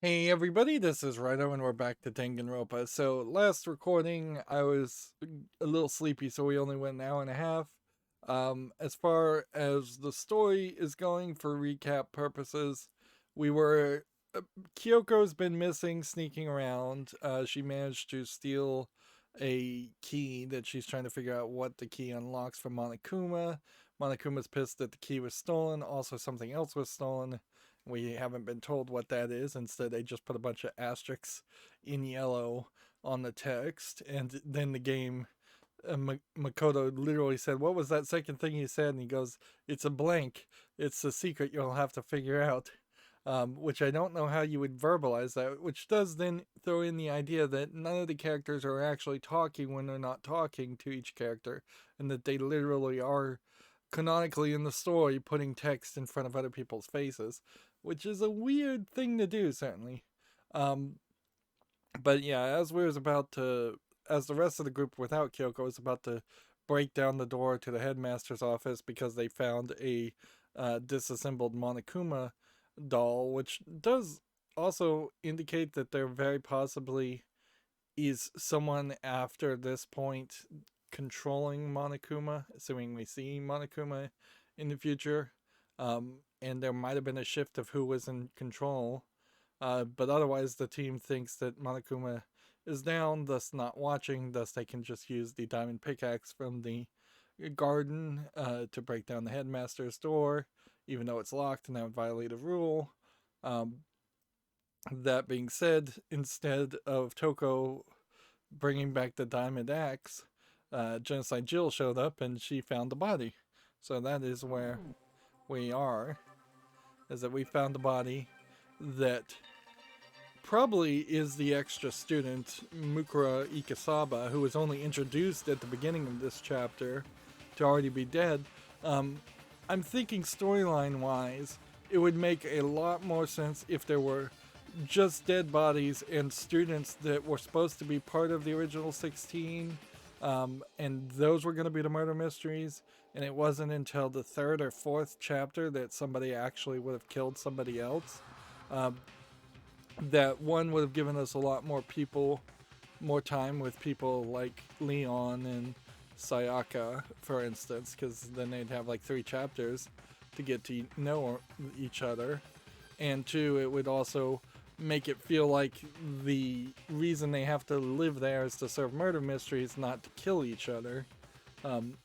Hey everybody, this is Rydo and we're back to Danganronpa. So last recording I was a little sleepy, so we only went an hour and a half. As far as the story is going for recap purposes, we were Kyoko's been missing, sneaking around. She managed to steal a key that she's trying to figure out what the key unlocks from Monokuma. Monokuma's pissed that the key was stolen. Also, something else was stolen. We haven't been told what that is. Instead, they just put a bunch of asterisks in yellow on the text. And then the game, Makoto literally said, "What was that second thing you said?" And he goes, "It's a blank. It's a secret you'll have to figure out." Which I don't know how you would verbalize that, which does then throw in the idea that none of the characters are actually talking when they're not talking to each character, and that they literally are canonically in the story putting text in front of other people's faces, which is a weird thing to do, certainly. Um, but yeah, as the rest of the group without Kyoko is about to break down the door to the headmaster's office because they found a disassembled Monokuma doll, which does also indicate that there very possibly is someone after this point controlling Monokuma, assuming we see Monokuma in the future. And there might have been a shift of who was in control. But otherwise, the team thinks that Monokuma is down, thus not watching, thus they can just use the diamond pickaxe from the garden to break down the headmaster's door, even though it's locked and that would violate a rule. Um, that being said, instead of Toko bringing back the diamond axe, Genocide Jill showed up and she found the body. So that is where we are, is that we found the body that probably is the extra student, Mukura Ikasaba, who was only introduced at the beginning of this chapter to already be dead. I'm thinking storyline wise, it would make a lot more sense if there were just dead bodies and students that were supposed to be part of the original 16, and those were going to be the murder mysteries. And it wasn't until the third or fourth chapter that somebody actually would have killed somebody else. Um, that one would have given us a lot more time with people like Leon and Sayaka, for instance, because then they'd have like 3 chapters to get to know each other. And two, it would also make it feel like the reason they have to live there is to serve murder mysteries, not to kill each other. Um,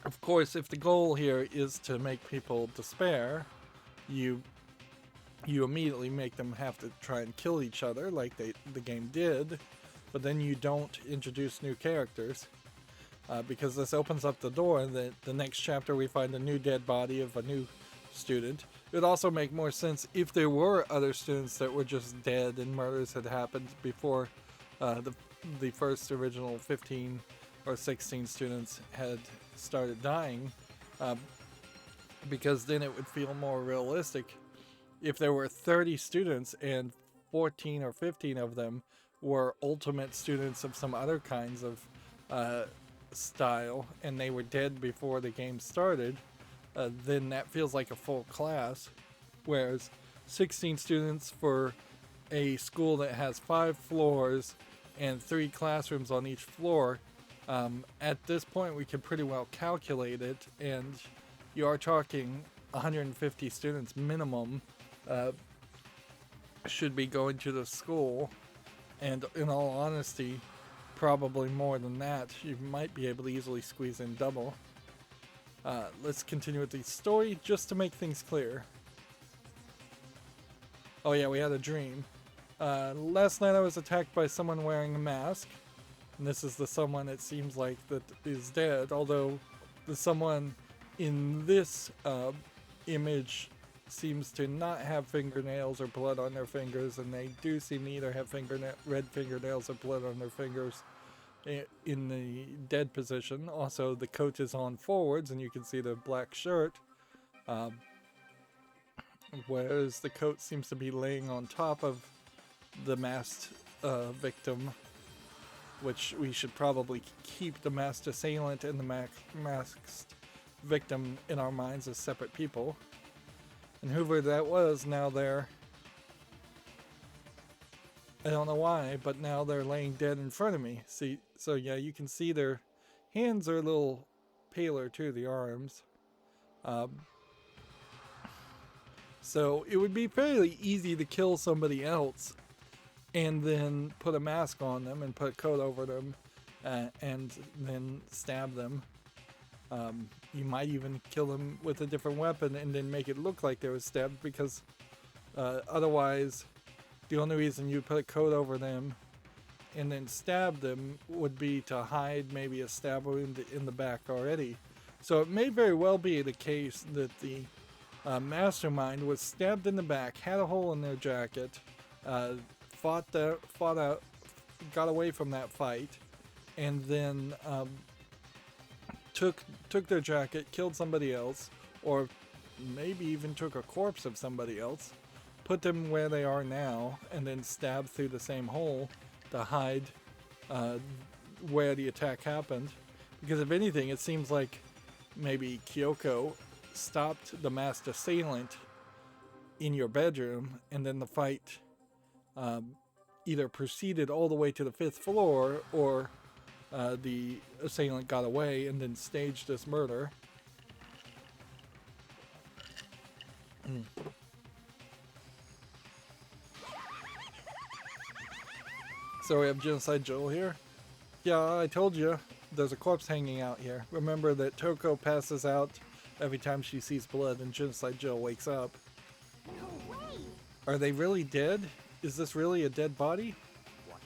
of course, if the goal here is to make people despair, you you immediately make them have to try and kill each other like the game did, but then you don't introduce new characters. Because this opens up the door that the next chapter we find a new dead body of a new student. It would also make more sense if there were other students that were just dead and murders had happened before the first original 15 or 16 students had started dying, uh, because then it would feel more realistic. If there were 30 students and 14 or 15 of them were ultimate students of some other kinds of uh, style and they were dead before the game started, then that feels like a full class. Whereas 16 students for a school that has 5 floors and 3 classrooms on each floor, at this point we can pretty well calculate it, and you are talking 150 students minimum uh, should be going to the school, and in all honesty, probably more than that. You might be able to easily squeeze in double. Let's continue with the story just to make things clear. Oh yeah, we had a dream. Last night I was attacked by someone wearing a mask, and this is the someone it seems like that is dead, although the someone in this image seems to not have fingernails or blood on their fingers, and they do seem to either have red fingernails or blood on their fingers in the dead position. Also, the coat is on forwards, and you can see the black shirt, um, whereas the coat seems to be laying on top of the masked victim, which we should probably keep the masked assailant and the masked victim in our minds as separate people. And whoever that was, now they're, I don't know why, but now they're laying dead in front of me. See, so yeah, you can see their hands are a little paler too, the arms. So it would be fairly easy to kill somebody else and then put a mask on them and put a coat over them and then stab them. You might even kill them with a different weapon and then make it look like they were stabbed, because otherwise the only reason you put a coat over them and then stab them would be to hide maybe a stab wound in the back already. So it may very well be the case that the mastermind was stabbed in the back, had a hole in their jacket, fought out, got away from that fight, and then took their jacket, killed somebody else, or maybe even took a corpse of somebody else, put them where they are now, and then stabbed through the same hole to hide where the attack happened. Because if anything, it seems like maybe Kyoko stopped the masked assailant in your bedroom, and then the fight either proceeded all the way to the 5th floor, or the assailant got away and then staged this murder. So we have Genocide Joel here. Yeah, I told you, there's a corpse hanging out here. Remember that Toko passes out every time she sees blood, and Genocide Joel wakes up. No way! Are they really dead? Is this really a dead body? What?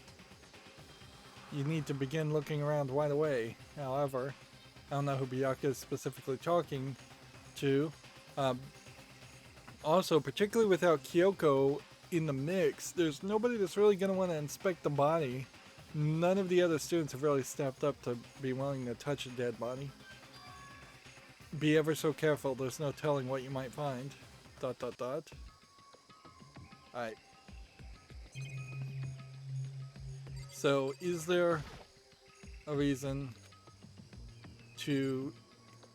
You need to begin looking around right away. However, I don't know who Byakuya is specifically talking to. Also, particularly without Kyoko in the mix, there's nobody that's really going to want to inspect the body. None of the other students have really stepped up to be willing to touch a dead body. Be ever so careful, there's no telling what you might find. ... Alright. So, is there a reason to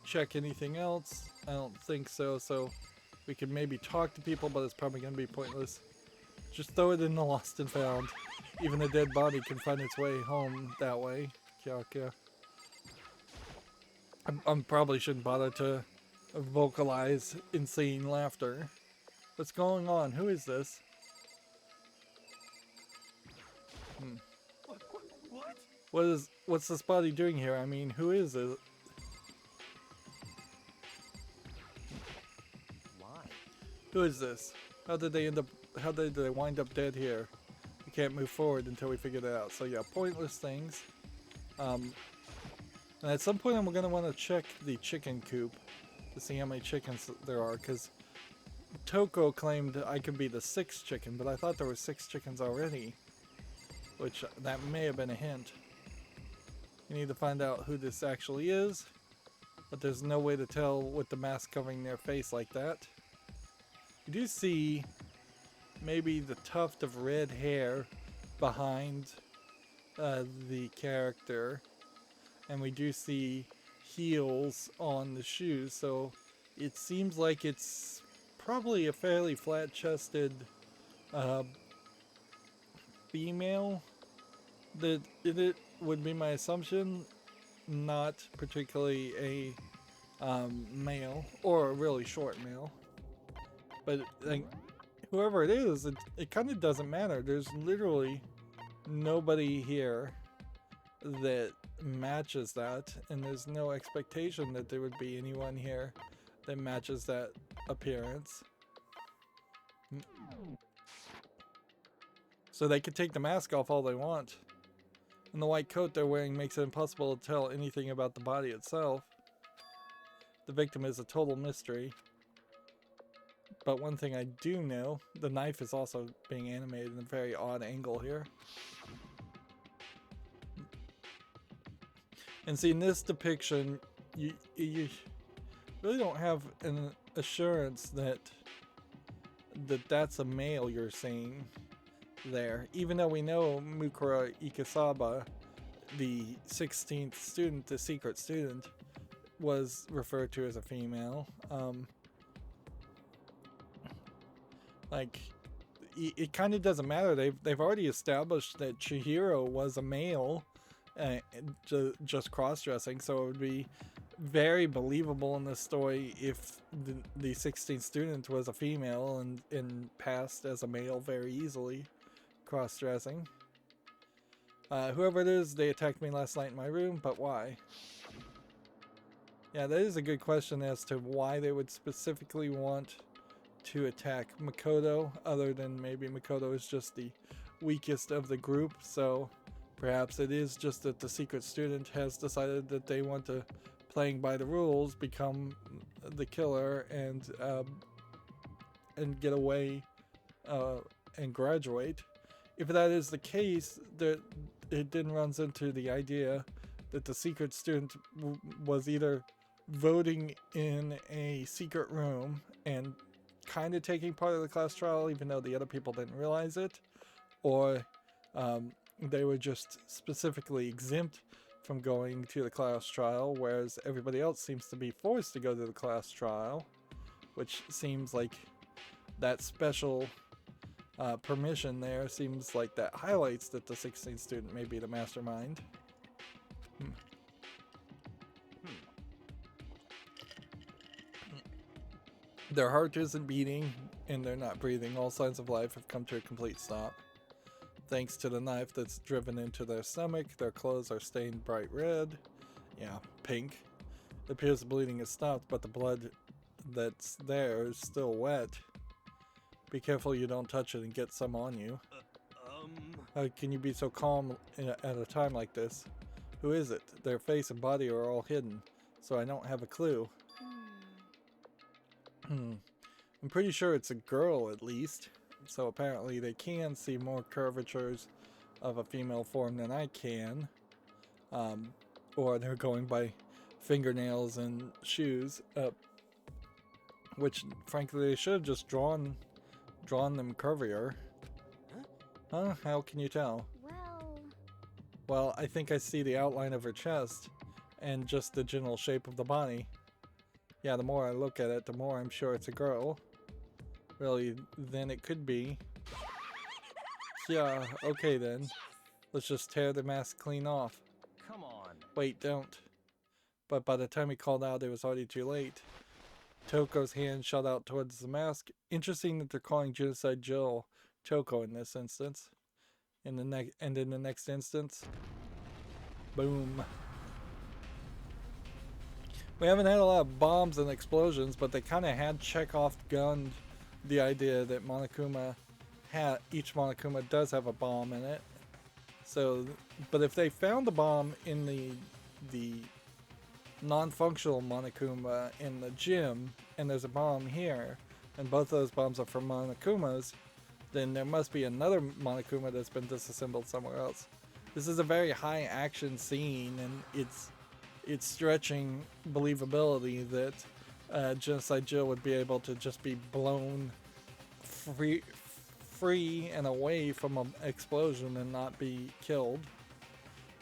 check anything else? I don't think so, so we could maybe talk to people, but it's probably going to be pointless. Just throw it in the lost and found. Even a dead body can find its way home that way. Kya. I probably shouldn't bother to vocalize insane laughter. What's going on? Who is this? What? What's this body doing here? I mean, who is it? Why? Who is this? How did they wind up dead here? We can't move forward until we figure that out. So yeah, pointless things. And at some point I'm going to want to check the chicken coop to see how many chickens there are, because Toko claimed I could be the 6th chicken, but I thought there were 6 chickens already, which that may have been a hint. You need to find out who this actually is, but there's no way to tell with the mask covering their face like that. You do see maybe the tuft of red hair behind the character, and we do see heels on the shoes, so it seems like it's probably a fairly flat-chested female. That it would be my assumption, not particularly a male, or a really short male. But like, whoever it is, it kind of doesn't matter. There's literally nobody here that matches that, and there's no expectation that there would be anyone here that matches that appearance. So they could take the mask off all they want. And the white coat they're wearing makes it impossible to tell anything about the body itself. The victim is a total mystery. But one thing I do know, the knife is also being animated in a very odd angle here. And see, in this depiction, you really don't have an assurance that that's a male you're seeing there. Even though we know Mukura Ikasaba, the 16th student, the secret student, was referred to as a female. Like, it kind of doesn't matter. They've already established that Chihiro was a male, just cross-dressing, so it would be very believable in this story if the 16th student was a female and passed as a male very easily, cross-dressing. Whoever it is, they attacked me last night in my room, but why? Yeah, that is a good question as to why they would specifically want to attack Makoto, other than maybe Makoto is just the weakest of the group, so perhaps it is just that the secret student has decided that they want to, playing by the rules, become the killer and get away and graduate. If that is the case, it then runs into the idea that the secret student was either voting in a secret room and kind of taking part of the class trial even though the other people didn't realize it, or they were just specifically exempt from going to the class trial, whereas everybody else seems to be forced to go to the class trial, which seems like that special permission there seems like that highlights that the 16th student may be the mastermind. Their heart isn't beating and they're not breathing. All signs of life have come to a complete stop. Thanks to the knife that's driven into their stomach, their clothes are stained bright red. Yeah, pink. It appears the bleeding has stopped, but the blood that's there is still wet. Be careful you don't touch it and get some on you. How can you be so calm at a time like this? Who is it? Their face and body are all hidden, so I don't have a clue. I'm pretty sure it's a girl at least, so apparently they can see more curvatures of a female form than I can. Or they're going by fingernails and shoes, which frankly they should have just drawn them curvier. Huh? How can you tell? Well, I think I see the outline of her chest and just the general shape of the body. Yeah, the more I look at it, the more I'm sure it's a girl. Really, then it could be. Yeah, okay then. Let's just tear the mask clean off. Come on. Wait, don't. But by the time he called out, it was already too late. Toko's hand shot out towards the mask. Interesting that they're calling Genocide Jill Toko in this instance. In the next instance, boom. We haven't had a lot of bombs and explosions, but they kind of had Chekhov gunned the idea that each Monokuma does have a bomb in it. So, but if they found the bomb in the non-functional Monokuma in the gym, and there's a bomb here, and both those bombs are from Monokumas, then there must be another Monokuma that's been disassembled somewhere else. This is a very high action scene, and it's stretching believability that Genocide Jill would be able to just be blown free and away from an explosion and not be killed.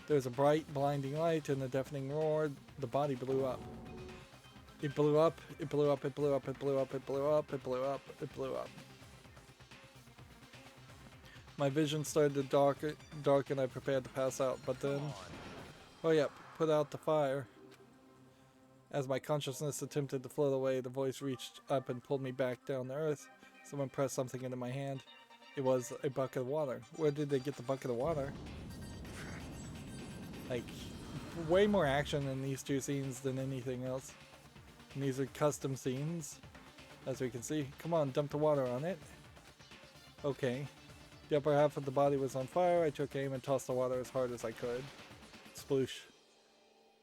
There's a bright, blinding light and a deafening roar. The body blew up. It blew up, it blew up, it blew up, it blew up, it blew up, it blew up, it blew up. My vision started to darken. I prepared to pass out, but then... Oh yep, put out the fire. As my consciousness attempted to float away, the voice reached up and pulled me back down to earth. Someone pressed something into my hand. It was a bucket of water. Where did they get the bucket of water? Like, way more action in these two scenes than anything else. And these are custom scenes, as we can see. Come on, dump the water on it. Okay. The upper half of the body was on fire. I took aim and tossed the water as hard as I could. Sploosh.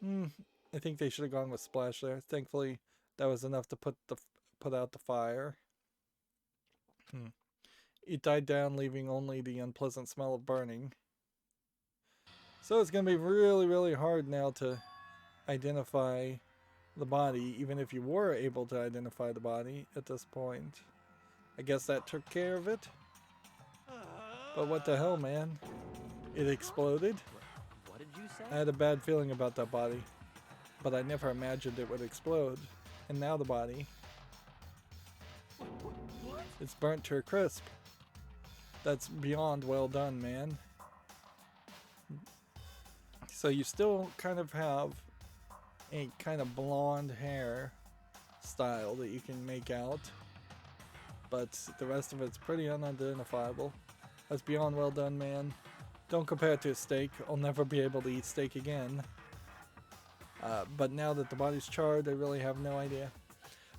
I think they should have gone with splash there. Thankfully, that was enough to put out the fire. It died down, leaving only the unpleasant smell of burning. So it's going to be really, really hard now to identify the body, even if you were able to identify the body at this point. I guess that took care of it. But what the hell, man? It exploded. What did you say? I had a bad feeling about that body, but I never imagined it would explode. And now the body. What? It's burnt to a crisp. That's beyond well done, man. So you still kind of have a kind of blonde hair style that you can make out, but the rest of it's pretty unidentifiable. That's beyond well done, man. Don't compare it to a steak. I'll never be able to eat steak again. But now that the body's charred, I really have no idea.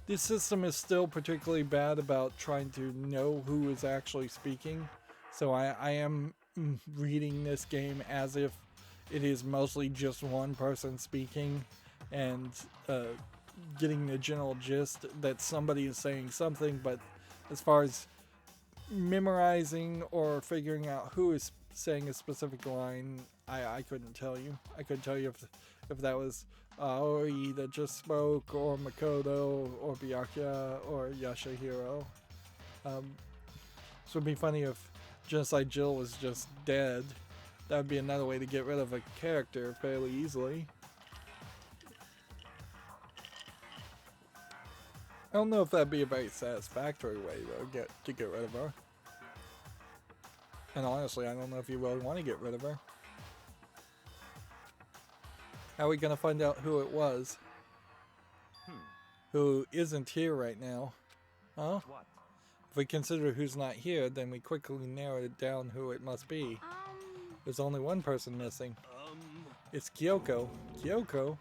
This system is still particularly bad about trying to know who is actually speaking. So I am reading this game as if it is mostly just one person speaking and getting the general gist that somebody is saying something, but as far as memorizing or figuring out who is saying a specific line, I couldn't tell you. I couldn't tell you if that was Aoi that just spoke, or Makoto, or Byakuya, or Yashahiro. This would be funny if Genocide Jill was just dead. That would be another way to get rid of a character fairly easily. I don't know if that'd be a very satisfactory way though, to get rid of her. And honestly, I don't know if you really want to get rid of her. How are we gonna find out who it was? Who isn't here right now? Huh? What? If we consider who's not here, then we quickly narrow it down who it must be. There's only one person missing. It's Kyoko. Kyoko?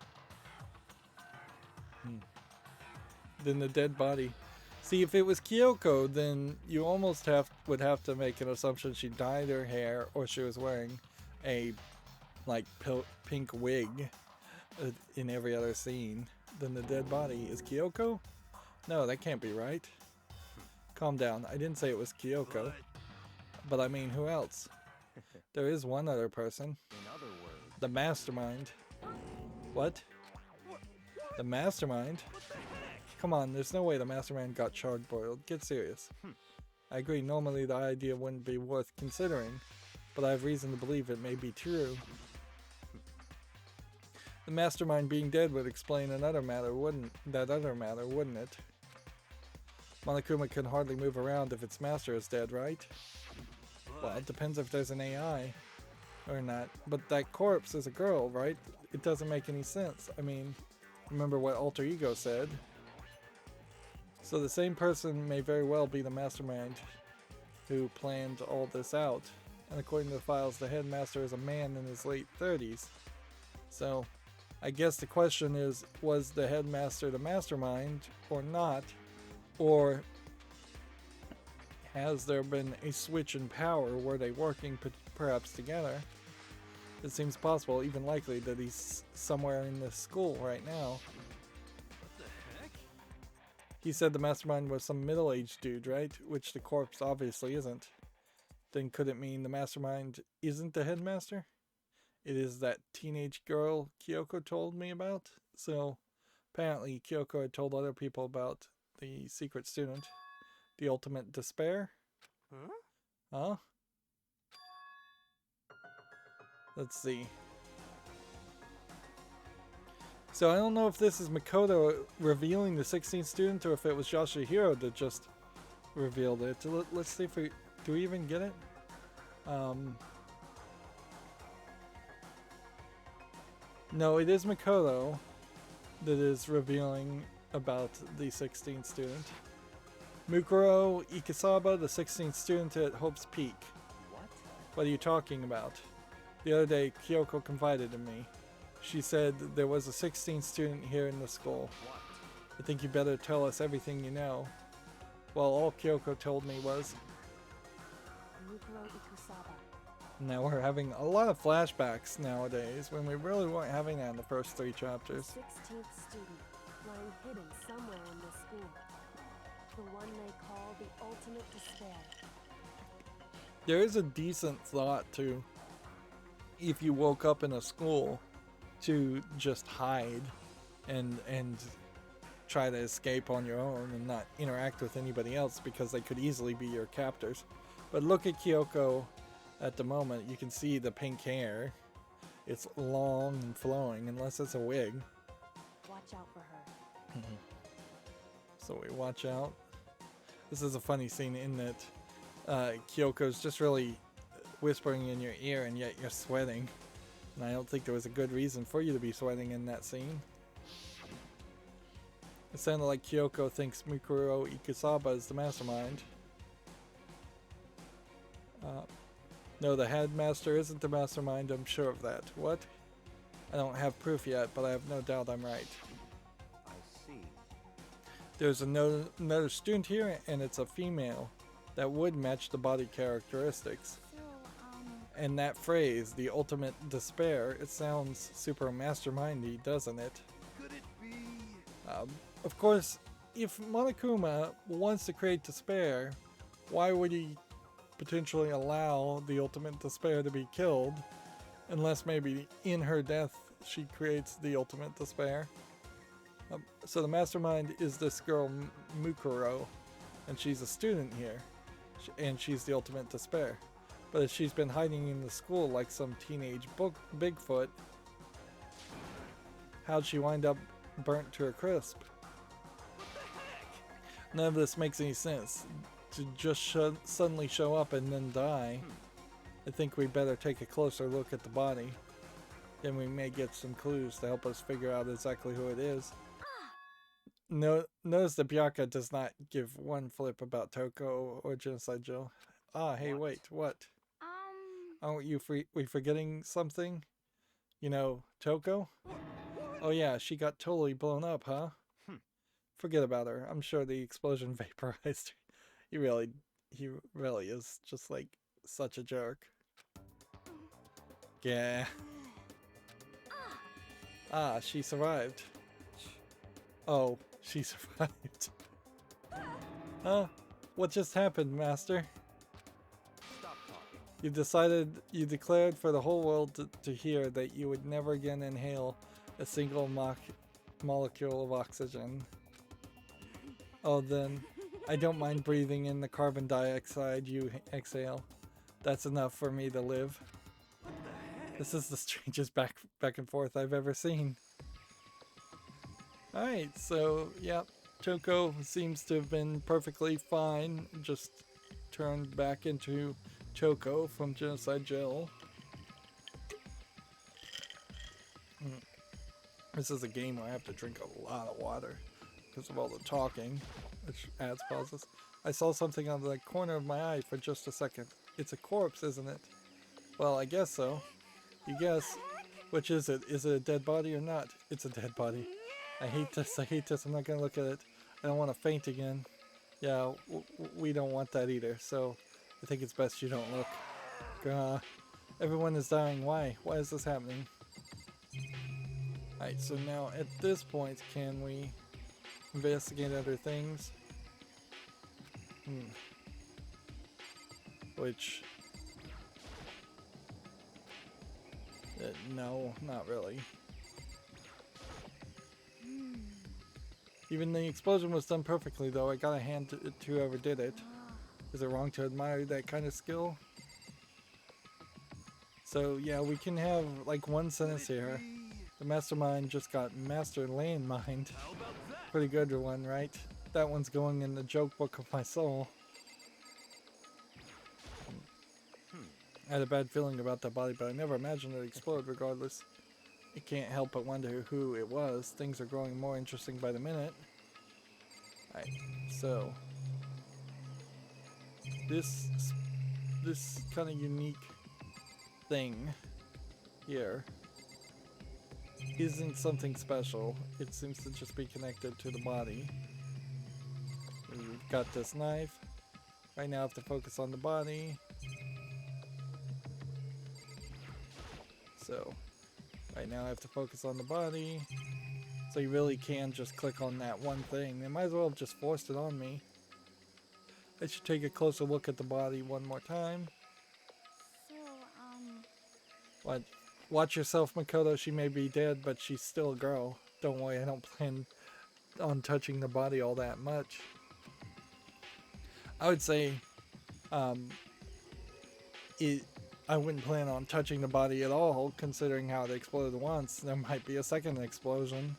Then the dead body. See, if it was Kyoko, then you almost would have to make an assumption she dyed her hair, or she was wearing a like pink wig in every other scene. Then the dead body is Kyoko? No, that can't be right. Calm down. I didn't say it was Kyoko. But I mean, who else? There is one other person. In other words, The mastermind. What? The mastermind? Come on, there's no way the mastermind got charred boiled. Get serious. I agree, normally the idea wouldn't be worth considering, but I have reason to believe it may be true. The mastermind being dead would explain another matter, wouldn't it? Monokuma can hardly move around if its master is dead, right? Well, it depends if there's an AI or not. But that corpse is a girl, right? It doesn't make any sense. I mean, remember what Alter Ego said. So the same person may very well be the mastermind who planned all this out. And according to the files, the headmaster is a man in his late 30s. So I guess the question is, was the headmaster the mastermind or not? Or has there been a switch in power? Were they working perhaps together? It seems possible, even likely, that he's somewhere in this school right now. He said the mastermind was some middle-aged dude, right? Which the corpse obviously isn't. Then could it mean the mastermind isn't the headmaster? It is that teenage girl Kyoko told me about? So, apparently Kyoko had told other people about the secret student. The ultimate despair? Huh? Let's see. So I don't know if this is Makoto revealing the 16th student or if it was Yashahiro that just revealed it. Let's see if do we even get it? No, it is Makoto that is revealing about the 16th student. Mukuro Ikisaba, the 16th student at Hope's Peak. what? What are you talking about? The other day, Kyoko confided in me. She said there was a 16th student here in the school. What? I think you better tell us everything you know. Well, all Kyoko told me was... Now we're having a lot of flashbacks nowadays, when we really weren't having that in the first 3 chapters. 16th student, lying hidden somewhere in this school. The one they call the ultimate despair. There is a decent thought to, if you woke up in a school, to just hide and try to escape on your own and not interact with anybody else, because they could easily be your captors. But look at Kyoko at the moment. You can see the pink hair. It's long and flowing, unless it's a wig. Watch out for her. So we watch out. This is a funny scene in that Kyoko's just really whispering in your ear and yet you're sweating. And I don't think there was a good reason for you to be sweating in that scene. It sounded like Kyoko thinks Mikuro Ikusaba is the mastermind. No, the headmaster isn't the mastermind, I'm sure of that. What? I don't have proof yet, but I have no doubt I'm right. I see. There's another student here, and it's a female. That would match the body characteristics. So, And that phrase, the ultimate despair, it sounds super mastermindy, doesn't it? could it be? Of course, if Monokuma wants to create despair, why would he potentially allow the ultimate despair to be killed? Unless maybe in her death she creates the ultimate despair. So the mastermind is this girl Mukuro, and she's a student here, and she's the ultimate despair. But if she's been hiding in the school like some teenage Bigfoot, how'd she wind up burnt to a crisp? None of this makes any sense. To just suddenly show up and then die. I think we better take a closer look at the body. Then we may get some clues to help us figure out exactly who it is. Notice that Byakuya does not give one flip about Toko or Genocide Jill. Ah, hey, wait, what? Aren't you we forgetting something? You know, Toko? Oh yeah, she got totally blown up, huh? Forget about her. I'm sure the explosion vaporized her. He really is just like such a jerk. Yeah. Ah, she survived. Oh, she survived. Huh? What just happened, Master? Stop talking. You declared for the whole world to hear that you would never again inhale a single molecule of oxygen. Oh, then, I don't mind breathing in the carbon dioxide you exhale. That's enough for me to live. This is the strangest back and forth I've ever seen. Alright, so, yeah, Toko seems to have been perfectly fine, just turned back into Toko from Genocide Jill. This is a game where I have to drink a lot of water because of all the talking, which adds pauses. I saw something on the corner of my eye for just a second. It's a corpse, isn't it? Well, I guess so. You guess. Which is it? Is it a dead body or not? It's a dead body. I hate this. I'm not going to look at it. I don't want to faint again. Yeah, we don't want that either, so I think it's best you don't look. Everyone is dying. Why? Why is this happening? Alright, so now at this point, can we investigate other things? Which... no, not really. Even the explosion was done perfectly, though. I gotta hand it to whoever did it. Is it wrong to admire that kind of skill? So, yeah, we can have, like, one sentence here. The mastermind just got master landmined. Pretty good one, right? That one's going in the joke book of my soul. I had a bad feeling about that body, but I never imagined it'd explode regardless. I can't help but wonder who it was. Things are growing more interesting by the minute. Alright, so... This kind of unique thing here isn't something special. It seems to just be connected to the body. We've got this knife. Right now I have to focus on the body. So, right now I have to focus on the body. So you really can just click on that one thing. They might as well have just forced it on me. I should take a closer look at the body one more time. So, What? Watch yourself, Makoto. She may be dead, but she's still a girl. Don't worry, I don't plan on touching the body all that much. I would say, I wouldn't plan on touching the body at all, considering how it exploded once. There might be a second explosion.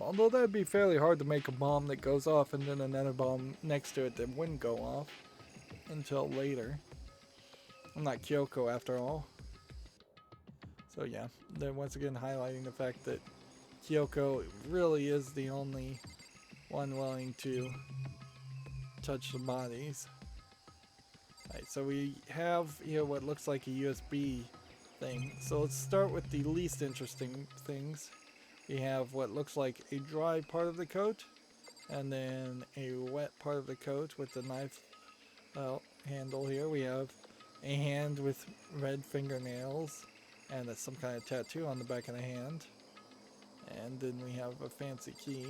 Although that'd be fairly hard to make a bomb that goes off and then another bomb next to it that wouldn't go off until later. I'm not Kyoko after all. So yeah, they're once again highlighting the fact that Kyoko really is the only one willing to touch the bodies. Alright, so we have here what looks like a USB thing. So let's start with the least interesting things. We have what looks like a dry part of the coat, and then a wet part of the coat with the knife handle here. We have a hand with red fingernails, and it's some kind of tattoo on the back of the hand. And then we have a fancy key.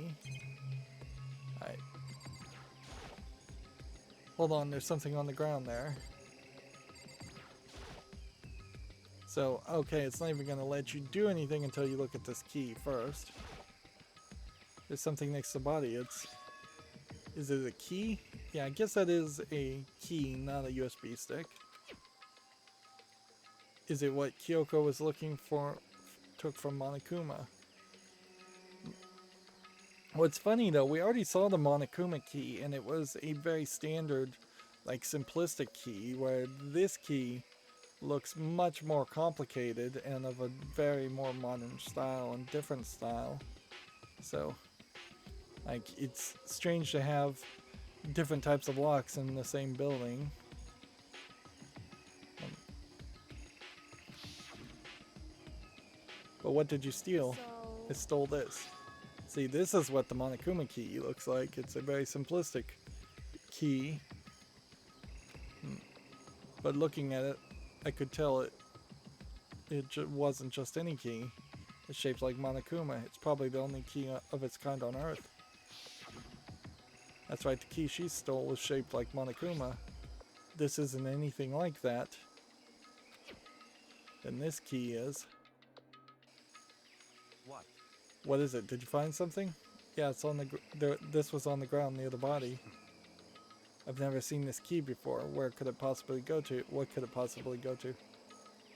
Alright. Hold on, there's something on the ground there. So, okay, it's not even going to let you do anything until you look at this key first. There's something next to the body. Is it a key? Yeah, I guess that is a key, not a USB stick. Is it what Kyoko was looking for, took from Monokuma? What's funny though, we already saw the Monokuma key, and it was a very standard, like simplistic key, where this key looks much more complicated and of a very more modern style and different style. So, like, it's strange to have different types of locks in the same building. But what did you steal? I stole this. See, this is what the Monokuma key looks like. It's a very simplistic key. But looking at it, I could tell it wasn't just any key. It's shaped like Monokuma. It's probably the only key of its kind on Earth. That's right, the key she stole was shaped like Monokuma. This isn't anything like that. Then this key is. What? What is it? Did you find something? Yeah, it's on this was on the ground near the body. I've never seen this key before. Where could it possibly go to? What could it possibly go to?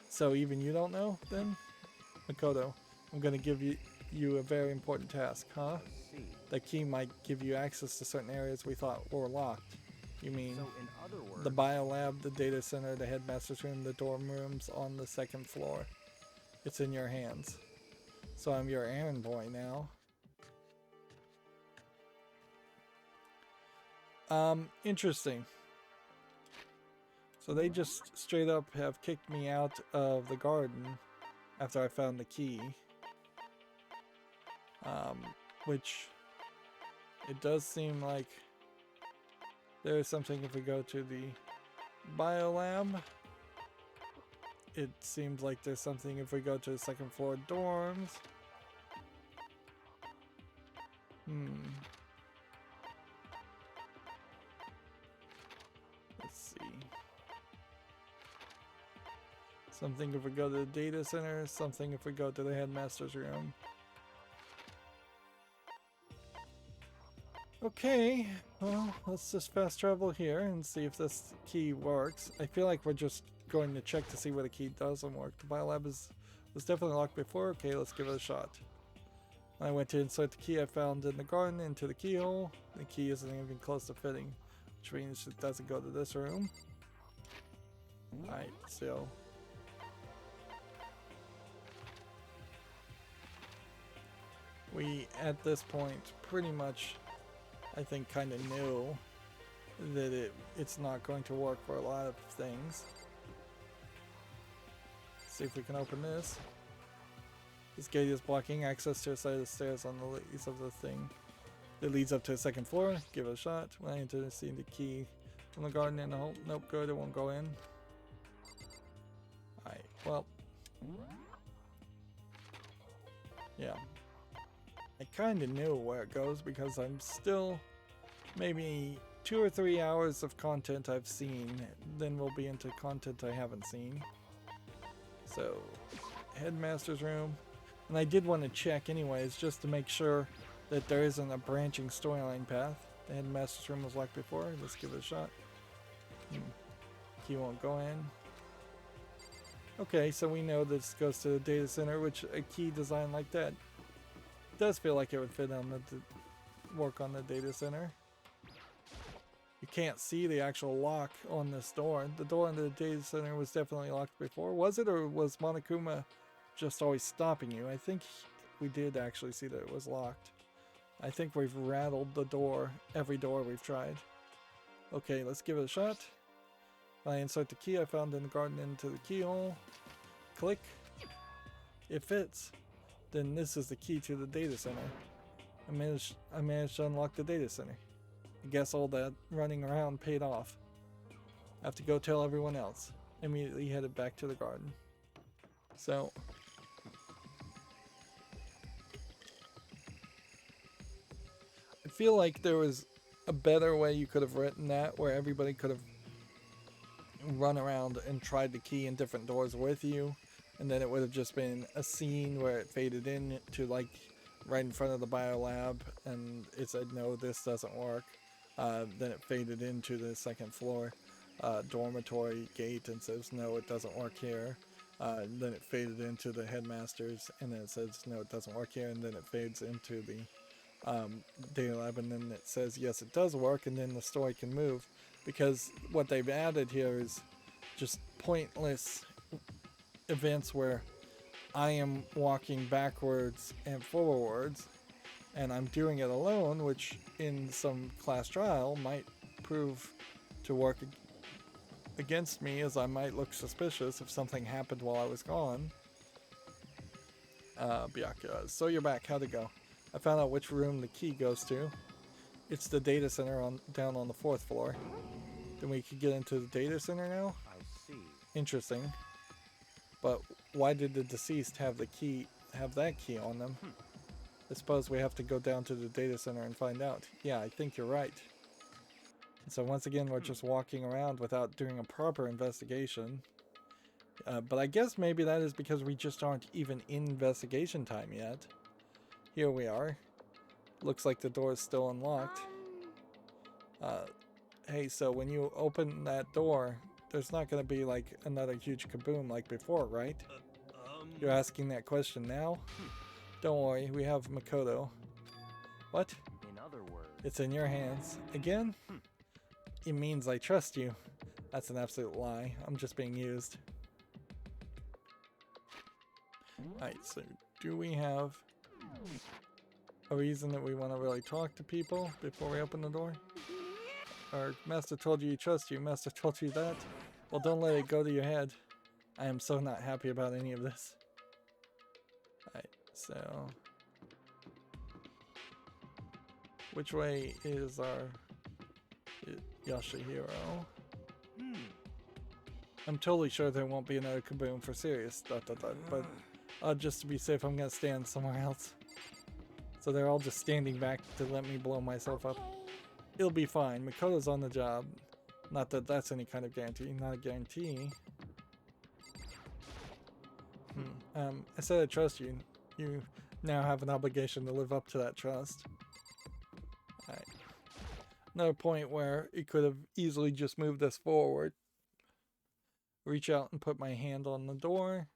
So even you don't know, then? Makoto, I'm going to give you a very important task, huh? I see. The key might give you access to certain areas we thought were locked. You mean So in other words, the biolab, the data center, the headmaster's room, the dorm rooms on the second floor. It's in your hands. So I'm your errand boy now. Interesting. So they just straight up have kicked me out of the garden after I found the key. Which it does seem like there's something if we go to the biolab. It seems like there's something if we go to the second floor dorms. Let's see. Something if we go to the data center, something if we go to the headmaster's room. Okay, well, let's just fast travel here and see if this key works. I feel like we're just going to check to see what a key doesn't work. The biolab was definitely locked before. Okay, let's give it a shot. I went to insert the key I found in the garden into the keyhole. The key isn't even close to fitting, which means it doesn't go to this room. Alright, so we, at this point, pretty much, I think, kind of knew that it's not going to work for a lot of things. Let's see if we can open this. This gate is blocking access to a side of the stairs on the leads of the thing. It leads up to the second floor. Give it a shot. When I enter, see the key from the garden in the hole. Nope, good. It won't go in. Alright, well. Yeah. I kind of knew where it goes because I'm still maybe 2 or 3 hours of content I've seen. Then we'll be into content I haven't seen. So, headmaster's room. And I did want to check anyways, just to make sure that there isn't a branching storyline path. The headmaster's room was locked before. Let's give it a shot. Key won't go in. Okay, so we know this goes to the data center, which a key design like that does feel like it would fit on the work on the data center. You can't see the actual lock on this door. The door into the data center was definitely locked before. Was it, or was Monokuma just always stopping you? I think we did actually see that it was locked. I think we've rattled the door, every door we've tried. Okay, let's give it a shot. I insert the key I found in the garden into the keyhole. Click. It fits. Then this is the key to the data center. I managed to unlock the data center. I guess all that running around paid off. I have to go tell everyone else. Immediately headed back to the garden. So I feel like there was a better way you could have written that, where everybody could have run around and tried the key in different doors with you, and then it would have just been a scene where it faded in to like right in front of the biolab and it said no, this doesn't work. Then it faded into the second floor dormitory gate and says no, it doesn't work here. Then it faded into the headmasters and then it says no, it doesn't work here, and then it fades into the data lab and then it says yes, it does work, and then the story can move, because what they've added here is just pointless events where I am walking backwards and forwards and I'm doing it alone, which in some class trial might prove to work against me, as I might look suspicious if something happened while I was gone. Byakuya, so you're back. How'd it go? I found out which room the key goes to. It's the data center down on the 4th floor. Then we could get into the data center now? I see. Interesting. But why did the deceased have that key on them? I suppose we have to go down to the data center and find out. Yeah, I think you're right. And so once again, we're just walking around without doing a proper investigation. But I guess maybe that is because we just aren't even in investigation time yet. Here we are. Looks like the door is still unlocked. Hey, so when you open that door, there's not going to be like another huge kaboom like before, right? You're asking that question now? Don't worry, we have Makoto. What? In other words, It's in your hands. Again? It means I trust you. That's an absolute lie. I'm just being used. Alright, so do we have a reason that we want to really talk to people before we open the door? Or Master told you he trusts you. Master told you that? Well, don't let it go to your head. I am so not happy about any of this. Alright, so which way is our Yashihiro? I'm totally sure there won't be another kaboom for serious ... But just to be safe, I'm gonna stand somewhere else. So they're all just standing back to let me blow myself up. It'll be fine. Makoto's on the job. Not that that's any kind of guarantee. Not a guarantee. I said I trust you. You now have an obligation to live up to that trust. Alright. Another point where it could have easily just moved us forward. Reach out and put my hand on the door.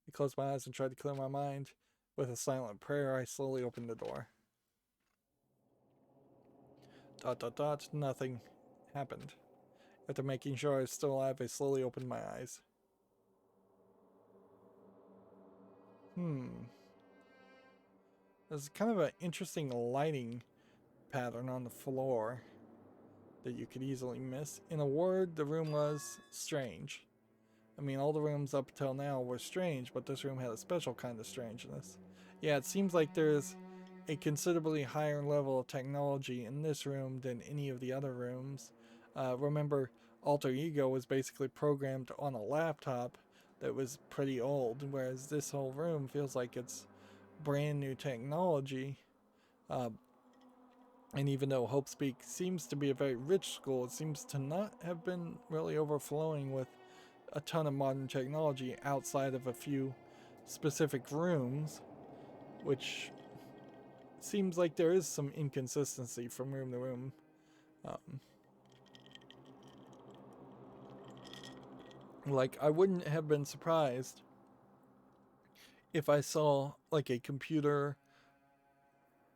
I closed my eyes and tried to clear my mind. With a silent prayer, I slowly opened the door. ... Nothing happened. After making sure I was still alive, I slowly opened my eyes. There's kind of an interesting lighting pattern on the floor that you could easily miss. In a word, the room was strange. I mean, all the rooms up till now were strange, but this room had a special kind of strangeness. Yeah, it seems like there's a considerably higher level of technology in this room than any of the other rooms. Remember, Alter Ego was basically programmed on a laptop that was pretty old, whereas this whole room feels like it's brand new technology. And even though Hope Speak seems to be a very rich school, it seems to not have been really overflowing with a ton of modern technology outside of a few specific rooms, which seems like there is some inconsistency from room to room. Like, I wouldn't have been surprised if I saw like a computer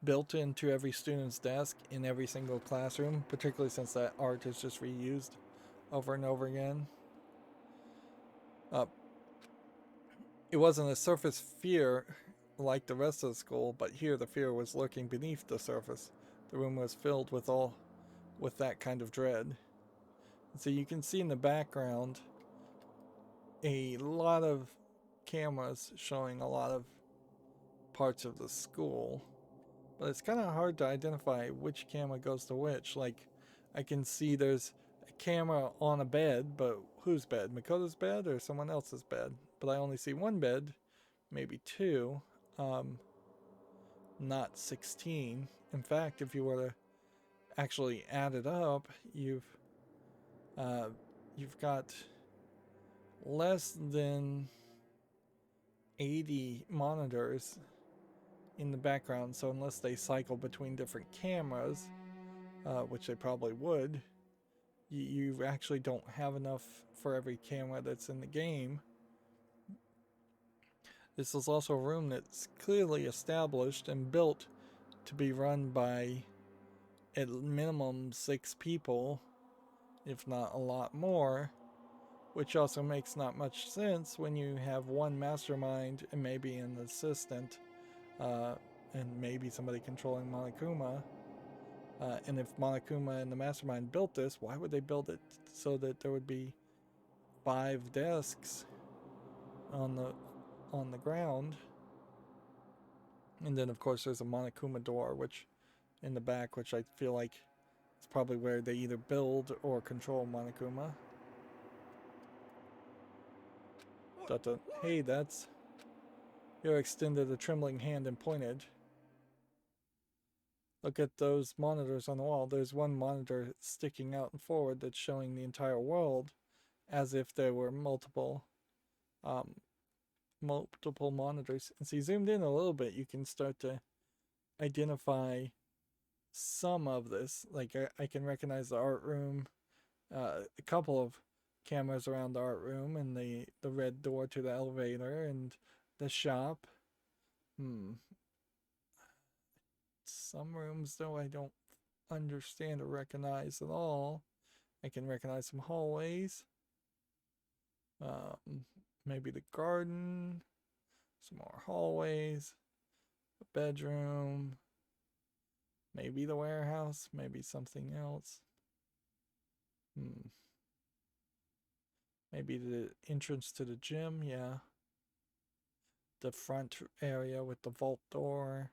built into every student's desk in every single classroom, particularly since that art is just reused over and over again. Uh, it wasn't a surface fear like the rest of the school, but here the fear was lurking beneath the surface. The room was filled with that kind of dread. So you can see in the background a lot of cameras showing a lot of parts of the school, but it's kind of hard to identify which camera goes to which. Like, I can see there's a camera on a bed, but whose bed? Makoto's bed or someone else's bed? But I only see one bed, maybe two, not 16. In fact, if you were to actually add it up, you've got less than 80 monitors in the background. So unless they cycle between different cameras, which they probably would, you actually don't have enough for every camera that's in the game. This is also a room that's clearly established and built to be run by at minimum 6 people, if not a lot more, which also makes not much sense when you have one mastermind and maybe an assistant, and maybe somebody controlling Monokuma. And if Monokuma and the mastermind built this, why would they build it so that there would be 5 desks on the ground? And then of course there's a Monokuma door, which in the back, which I feel like is probably where they either build or control Monokuma. Hey, that's... Yo extended a trembling hand and pointed. Look at those monitors on the wall. There's one monitor sticking out and forward that's showing the entire world, as if there were multiple monitors. And so you zoomed in a little bit, you can start to identify some of this. Like I can recognize the art room, a couple of cameras around the art room, and the red door to the elevator and the shop. Some rooms, though, I don't understand or recognize at all. I can recognize some hallways. Maybe the garden. Some more hallways. A bedroom. Maybe the warehouse. Maybe something else. Maybe the entrance to the gym, yeah. The front area with the vault door.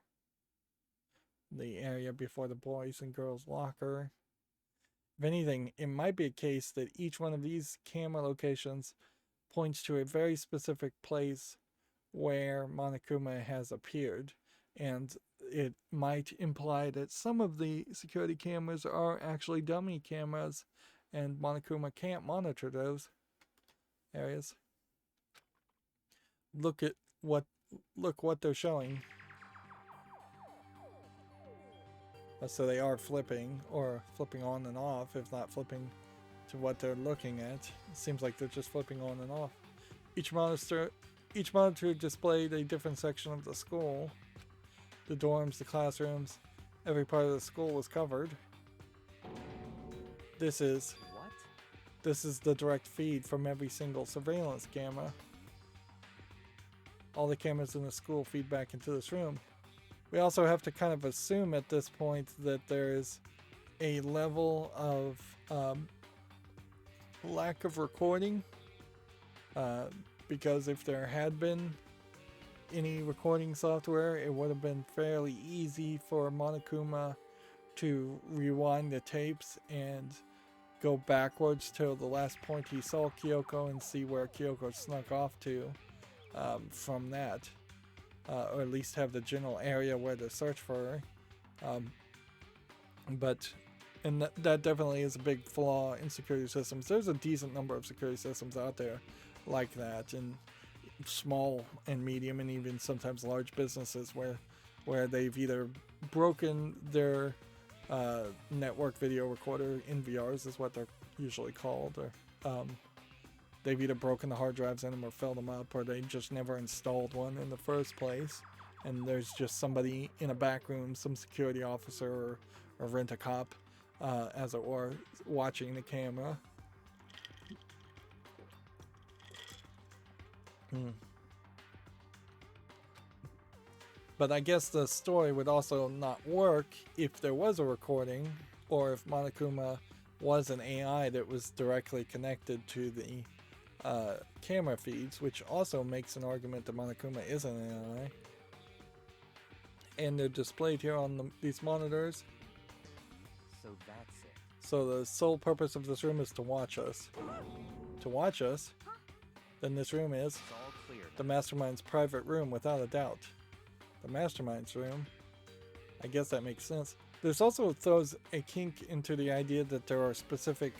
The area before the boys and girls locker. If anything, it might be a case that each one of these camera locations points to a very specific place where Monokuma has appeared, and it might imply that some of the security cameras are actually dummy cameras and Monokuma can't monitor those areas. Look what they're showing. So they are flipping, or flipping on and off, if not flipping to what they're looking at. It seems like they're just flipping on and off. Each monitor displayed a different section of the school. The dorms, the classrooms, every part of the school was covered. This is the direct feed from every single surveillance camera. All the cameras in the school feed back into this room. We also have to kind of assume at this point that there's a level of lack of recording, because if there had been any recording software, it would have been fairly easy for Monokuma to rewind the tapes and go backwards to the last point he saw Kyoko and see where Kyoko snuck off to from that. Or at least have the general area where to search for her. And that definitely is a big flaw in security systems. There's a decent number of security systems out there like that, in small and medium and even sometimes large businesses where they've either broken their network video recorder, NVRs is what they're usually called, or they've either broken the hard drives in them or filled them up, or they just never installed one in the first place. and there's just somebody in a back room, some security officer or rent-a-cop, as it were, watching the camera. But I guess the story would also not work if there was a recording, or if Monokuma was an AI that was directly connected to the camera feeds, which also makes an argument that Monokuma is an AI. And they're displayed here on these monitors. So that's it. So the sole purpose of this room is to watch us. To watch us? Then this room is It's all clear the now. Mastermind's private room, without a doubt. The Mastermind's room. I guess that makes sense. There's also throws a kink into the idea that there are specific,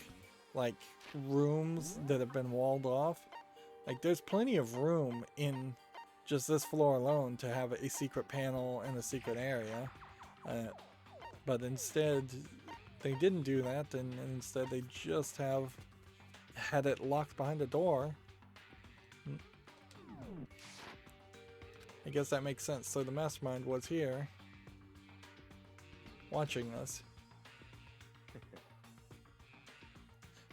like, rooms that have been walled off. Like, there's plenty of room in just this floor alone to have a secret panel and a secret area. But instead, they didn't do that, and instead they just had it locked behind a door. I guess that makes sense. So the Mastermind was here, watching us.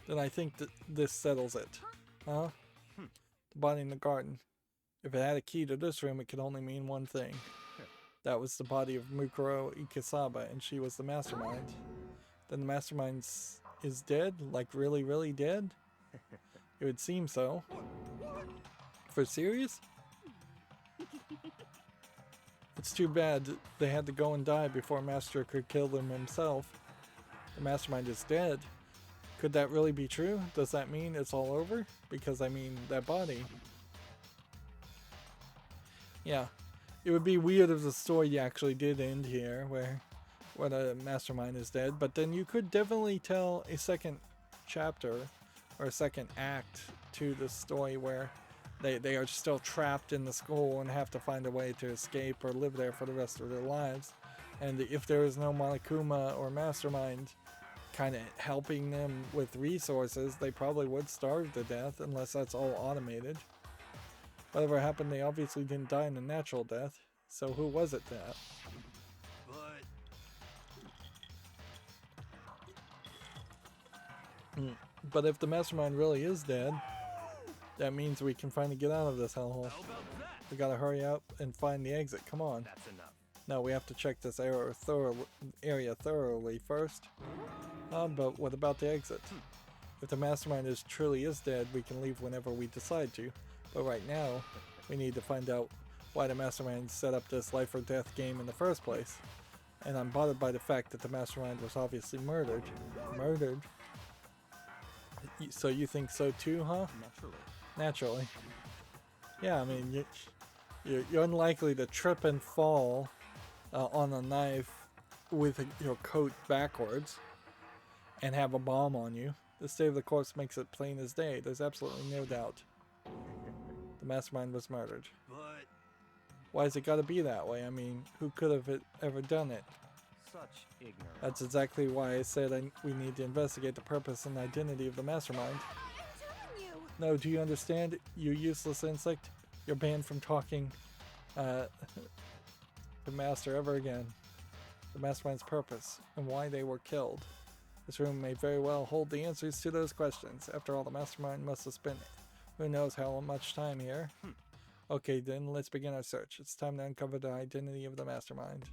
Then I think that this settles it. Huh? The body in the garden. If it had a key to this room, it could only mean one thing. That was the body of Mukuro Ikesaba, and she was the Mastermind. Then the Mastermind is dead? Like really, really dead? It would seem so. For serious? It's too bad they had to go and die before Master could kill them himself. The Mastermind is dead. Could that really be true? Does that mean it's all over? Because, I mean, that body. Yeah. It would be weird if the story actually did end here, where the Mastermind is dead. But then you could definitely tell a second chapter, or a second act to the story where they are still trapped in the school and have to find a way to escape or live there for the rest of their lives. And if there is no Monokuma or Mastermind kind of helping them with resources, they probably would starve to death unless that's all automated. Whatever happened, they obviously didn't die in a natural death. So who was it that? But if the Mastermind really is dead, that means we can finally get out of this hellhole. We gotta hurry up and find the exit. Come on. That's enough. No, we have to check this area thoroughly first. But what about the exit? If the Mastermind truly is dead, we can leave whenever we decide to. But right now, we need to find out why the Mastermind set up this life or death game in the first place. And I'm bothered by the fact that the Mastermind was obviously murdered. Murdered? So you think so too, huh? Naturally. Naturally. Yeah, I mean, you're unlikely to trip and fall on a knife with your coat backwards and have a bomb on you. The state of the corpse makes it plain as day. There's absolutely no doubt. The Mastermind was murdered. But Why has it got to be that way? I mean, who could have ever done it? Such ignorance. That's exactly why I said we need to investigate the purpose and identity of the Mastermind. I'm telling you. No, do you understand, you useless insect? You're banned from talking to Master ever again. The Mastermind's purpose and why they were killed. This room may very well hold the answers to those questions. After all, the Mastermind must have spent who knows how much time here. Okay, then let's begin our search. It's time to uncover the identity of the Mastermind.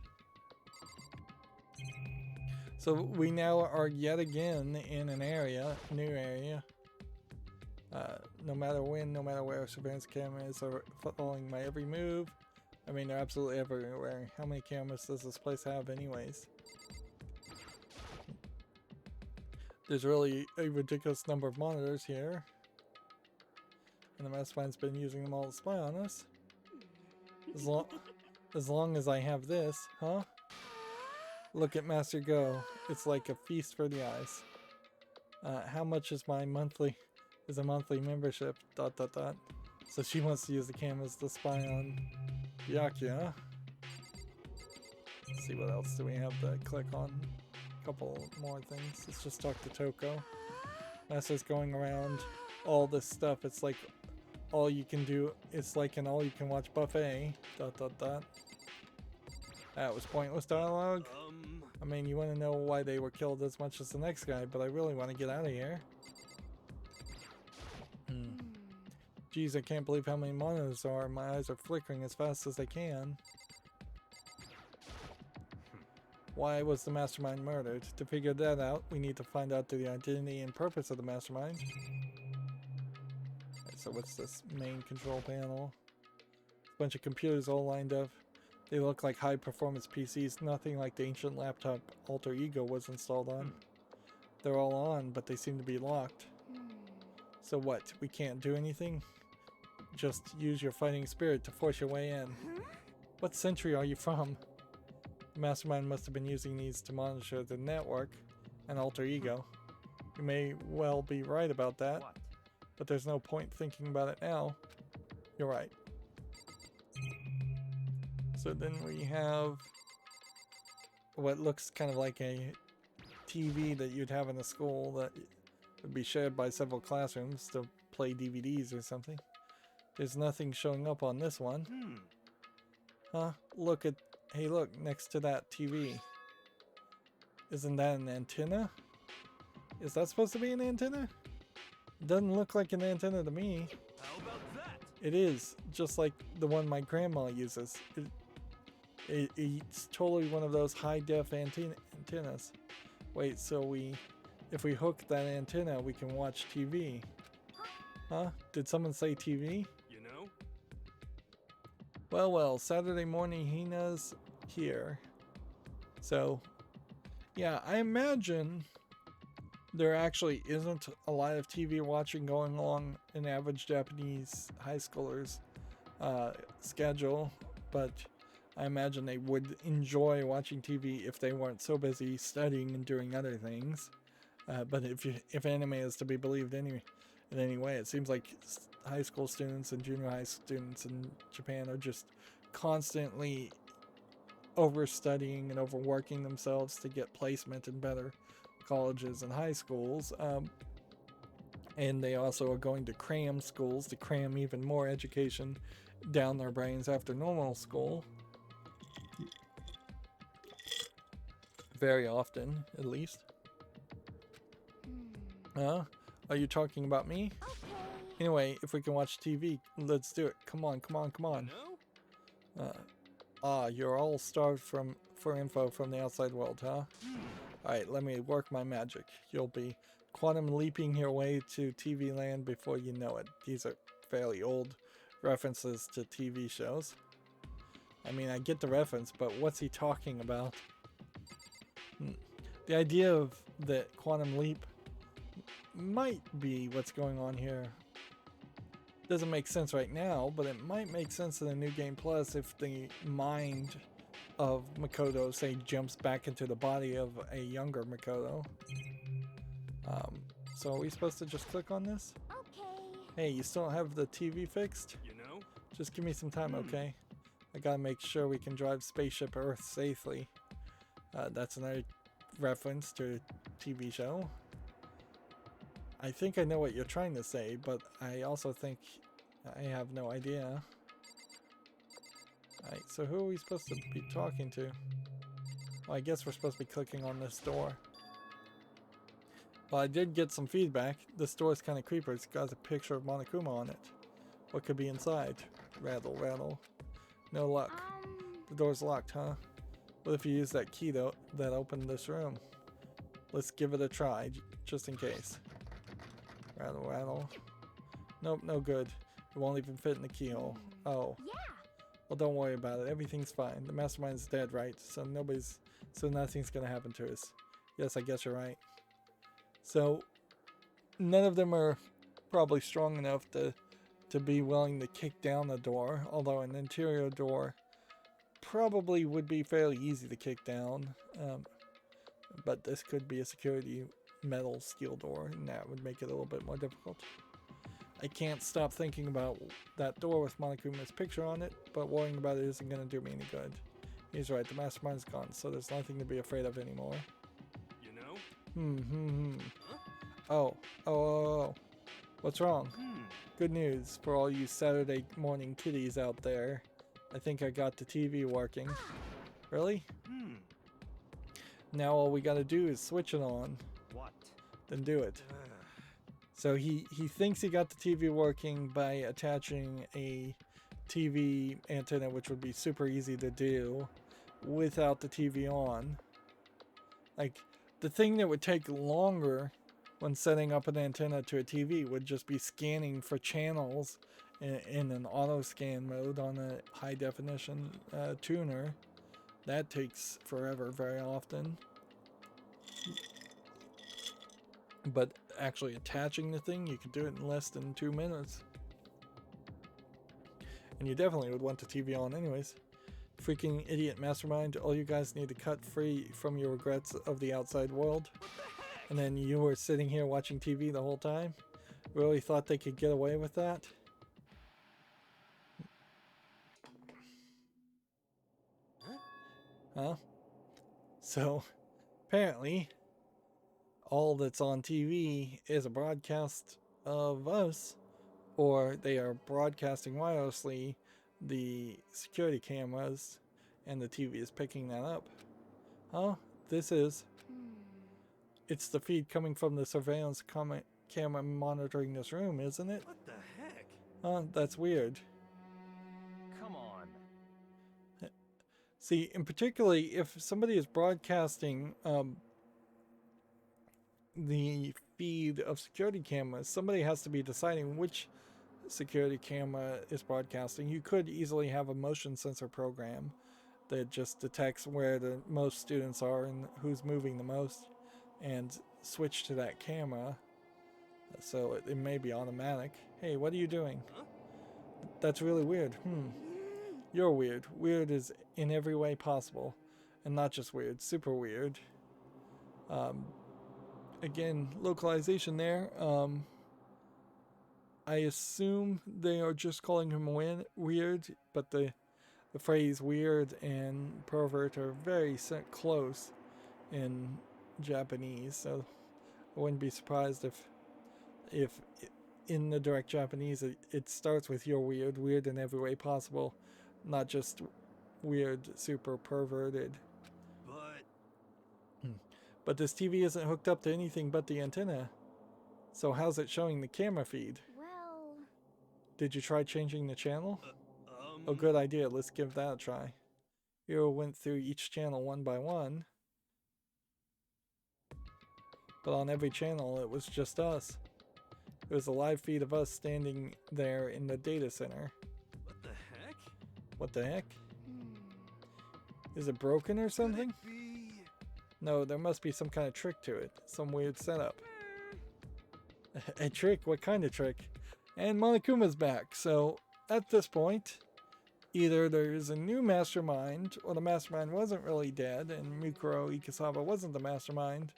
So we now are yet again in an area, new area. No matter when, no matter where, surveillance cameras are following my every move. I mean, they're absolutely everywhere. How many cameras does this place have anyways? There's really a ridiculous number of monitors here. And the Mastermind's been using them all to spy on us. As long as I have this, huh? Look at Master go. It's like a feast for the eyes. How much is my monthly membership? ... So she wants to use the cameras to spy on Yaki, huh? Let's see what else do we have to click on. A couple more things. Let's just talk to Toko. Master's going around all this stuff. It's like all you can do. It's like an all you can watch buffet. ... That was pointless dialogue. I mean, you want to know why they were killed as much as the next guy, but I really want to get out of here. Geez, I can't believe how many monitors there are. My eyes are flickering as fast as they can. Why was the mastermind murdered? To figure that out, we need to find out the identity and purpose of the mastermind. Okay, so what's this main control panel? A bunch of computers all lined up. They look like high-performance PCs, nothing like the ancient laptop Alter Ego was installed on. They're all on, but they seem to be locked. So what, we can't do anything? Just use your fighting spirit to force your way in. What century are you from? The mastermind must have been using these to monitor the network and Alter Ego. You may well be right about that, but there's no point thinking about it now. You're right. So then we have what looks kind of like a TV that you'd have in a school that would be shared by several classrooms to play DVDs or something. There's nothing showing up on this one. Huh? Hey look, next to that TV. Isn't that an antenna? Is that supposed to be an antenna? It doesn't look like an antenna to me. How about that? It is, just like the one my grandma uses. It's totally one of those high-def antennas. Wait, so if we hook that antenna, we can watch TV. Huh? Did someone say TV? You know? Well, Saturday morning Hina's here. So, yeah, I imagine there actually isn't a lot of TV watching going along an average Japanese high schooler's schedule, but I imagine they would enjoy watching TV if they weren't so busy studying and doing other things. But if anime is to be believed in any way, it seems like high school students and junior high students in Japan are just constantly overstudying and overworking themselves to get placement in better colleges and high schools. And they also are going to cram schools to cram even more education down their brains after normal school. Very often, at least. Are you talking about me? Anyway, if we can watch TV, let's do it. Come on. You're all starved for info from the outside world, huh? Alright, let me work my magic. You'll be quantum leaping your way to TV land before you know it. These are fairly old references to TV shows. I mean, I get the reference, but what's he talking about? The idea of the quantum leap might be what's going on here. Doesn't make sense right now, but it might make sense in the New Game Plus if the mind of Makoto, say, jumps back into the body of a younger Makoto. So are we supposed to just click on this? Hey, you still don't have the TV fixed? You know? Just give me some time, okay? I gotta make sure we can drive Spaceship Earth safely. That's another reference to a TV show. I think I know what you're trying to say, but I also think I have no idea. Alright, so who are we supposed to be talking to? Well, I guess we're supposed to be clicking on this door. Well, I did get some feedback. This door is kind of creepy. It's got a picture of Monokuma on it. What could be inside? Rattle, rattle. No luck. The door's locked, huh? What if you use that key, though, that opened this room? Let's give it a try, just in case. Rattle, rattle. Nope, no good. It won't even fit in the keyhole. Oh. Well, don't worry about it. Everything's fine. The mastermind's dead, right? So nothing's gonna happen to us. Yes, I guess you're right. So, none of them are probably strong enough to be willing to kick down the door, although an interior door probably would be fairly easy to kick down. But this could be a security metal steel door, and that would make it a little bit more difficult. I can't stop thinking about that door with Monokuma's picture on it, but worrying about it isn't going to do me any good. He's right, the mastermind's gone, so there's nothing to be afraid of anymore. You know? Huh? Oh. What's wrong? Good news for all you Saturday morning kiddies out there. I think I got the TV working. Really? Hmm. Now all we gotta do is switch it on. What? Then do it. So he thinks he got the TV working by attaching a TV antenna, which would be super easy to do without the TV on. Like, the thing that would take longer when setting up an antenna to a TV would just be scanning for channels in an auto scan mode on a high definition tuner. That takes forever very often. But actually attaching the thing, you could do it in less than 2 minutes. And you definitely would want the TV on anyways. Freaking idiot mastermind, all you guys need to cut free from your regrets of the outside world. And then you were sitting here watching TV the whole time? Really thought they could get away with that? Huh? So, apparently, all that's on TV is a broadcast of us, or they are broadcasting wirelessly the security cameras, and the TV is picking that up. Huh? This is. It's the feed coming from the surveillance camera monitoring this room, isn't it? What the heck? Huh? That's weird. Come on. See, and particularly if somebody is broadcasting the feed of security cameras, somebody has to be deciding which security camera is broadcasting. You could easily have a motion sensor program that just detects where the most students are and who's moving the most and switch to that camera. So it may be automatic. Hey, what are you doing? Huh? That's really weird. You're weird. Weird is in every way possible. And not just weird, super weird. Again, localization there. I assume they are just calling him weird, but the phrase weird and pervert are very close in Japanese, so I wouldn't be surprised if in the direct Japanese it starts with you're weird, weird in every way possible, not just weird, super perverted. But this TV isn't hooked up to anything but the antenna. So how's it showing the camera feed? Well, Did you try changing the channel? Oh, good idea. Let's give that a try. Hero went through each channel one by one. But on every channel, it was just us. It was a live feed of us standing there in the data center. What the heck? What the heck? Is it broken or something? Could it be? No, there must be some kind of trick to it. Some weird setup. A trick? What kind of trick? And Monokuma's back, so at this point, either there's a new mastermind, or the mastermind wasn't really dead, and Mukuro Ikasawa wasn't the mastermind,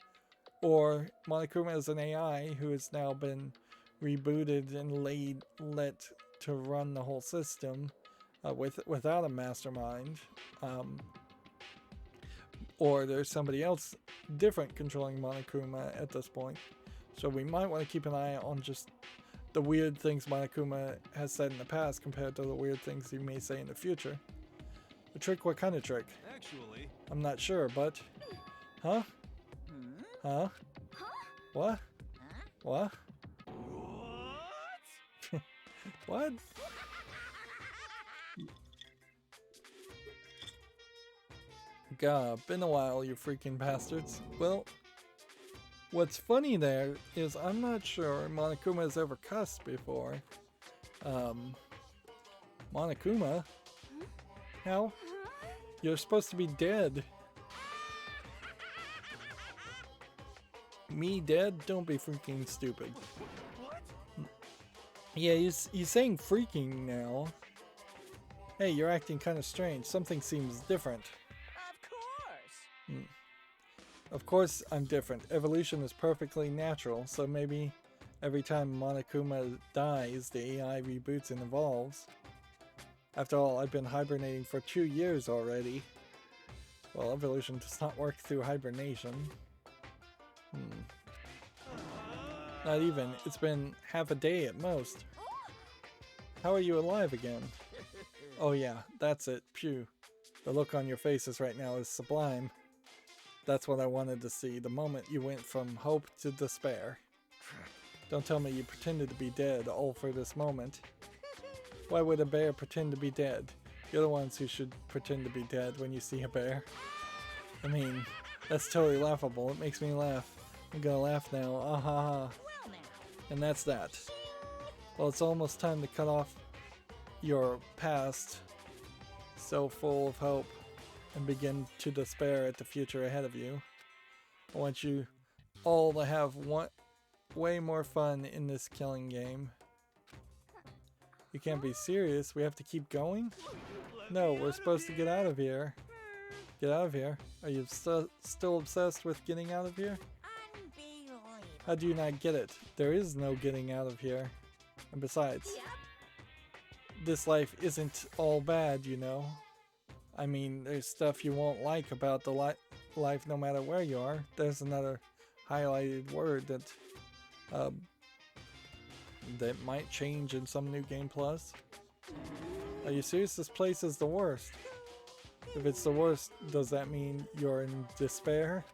or Monokuma is an AI who has now been rebooted and let to run the whole system without a mastermind. Or there's somebody else different controlling Monokuma at this point. So we might want to keep an eye on just the weird things Monokuma has said in the past compared to the weird things he may say in the future. A trick? What kind of trick? Actually, I'm not sure, but... Huh? Huh? What? What? what? What? God, been a while, you freaking bastards. Well, what's funny there is I'm not sure Monokuma has ever cussed before. Monokuma? How? You're supposed to be dead. Me dead? Don't be freaking stupid. What? Yeah, he's saying freaking now. Hey, you're acting kind of strange. Something seems different. Of course. Of course I'm different. Evolution is perfectly natural, so maybe every time Monokuma dies, the AI reboots and evolves. After all, I've been hibernating for 2 years already. Well, evolution does not work through hibernation. Not even. It's been half a day at most. How are you alive again? Oh yeah, that's it. Pew. The look on your faces right now is sublime. That's what I wanted to see, the moment you went from hope to despair. Don't tell me you pretended to be dead all for this moment. Why would a bear pretend to be dead? You're the ones who should pretend to be dead when you see a bear. I mean, that's totally laughable. It makes me laugh. I'm gonna laugh now. Ah ha ha. And that's that. Well, it's almost time to cut off your past, so full of hope, and begin to despair at the future ahead of you. I want you all to have way more fun in this killing game. You can't be serious. We have to keep going? No, we're supposed to get out of here. Get out of here? Are you still obsessed with getting out of here? How do you not get it? There is no getting out of here. And besides, this life isn't all bad, you know. I mean, there's stuff you won't like about the life no matter where you are. There's another highlighted word that that might change in some new game plus. Are you serious? This place is the worst. If it's the worst, does that mean you're in despair?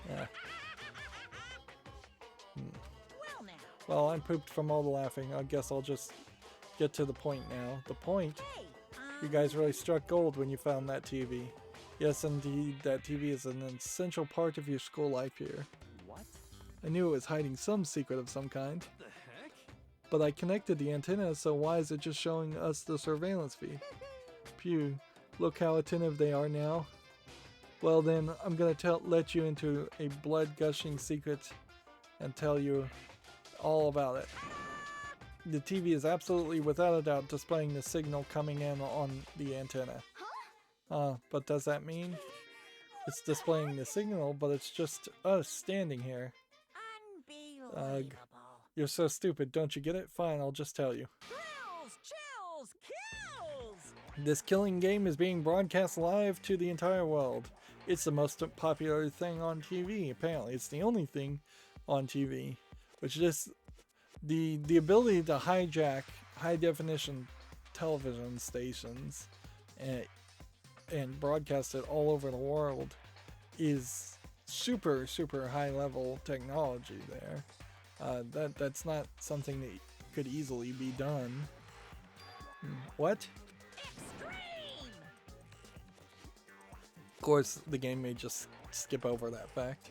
Yeah. Well, I'm pooped from all the laughing. I guess I'll just get to the point now. The point? You guys really struck gold when you found that TV. Yes, indeed, that TV is an essential part of your school life here. What? I knew it was hiding some secret of some kind. The heck? But I connected the antenna, so why is it just showing us the surveillance feed? Pew, look how attentive they are now. Well then, I'm gonna let you into a blood-gushing secret and tell you all about it. The TV is absolutely without a doubt displaying the signal coming in on the antenna. But does that mean it's displaying the signal, but it's just us standing here? Ugh. You're so stupid, don't you get it? Fine, I'll just tell you. Thrills, chills, kills! This killing game is being broadcast live to the entire world. It's the most popular thing on TV, apparently. It's the only thing on TV. Which just, the ability to hijack high definition television stations and broadcast it all over the world is super, super high level technology there. That's not something that could easily be done. What? Extreme! Of course, the game may just skip over that fact.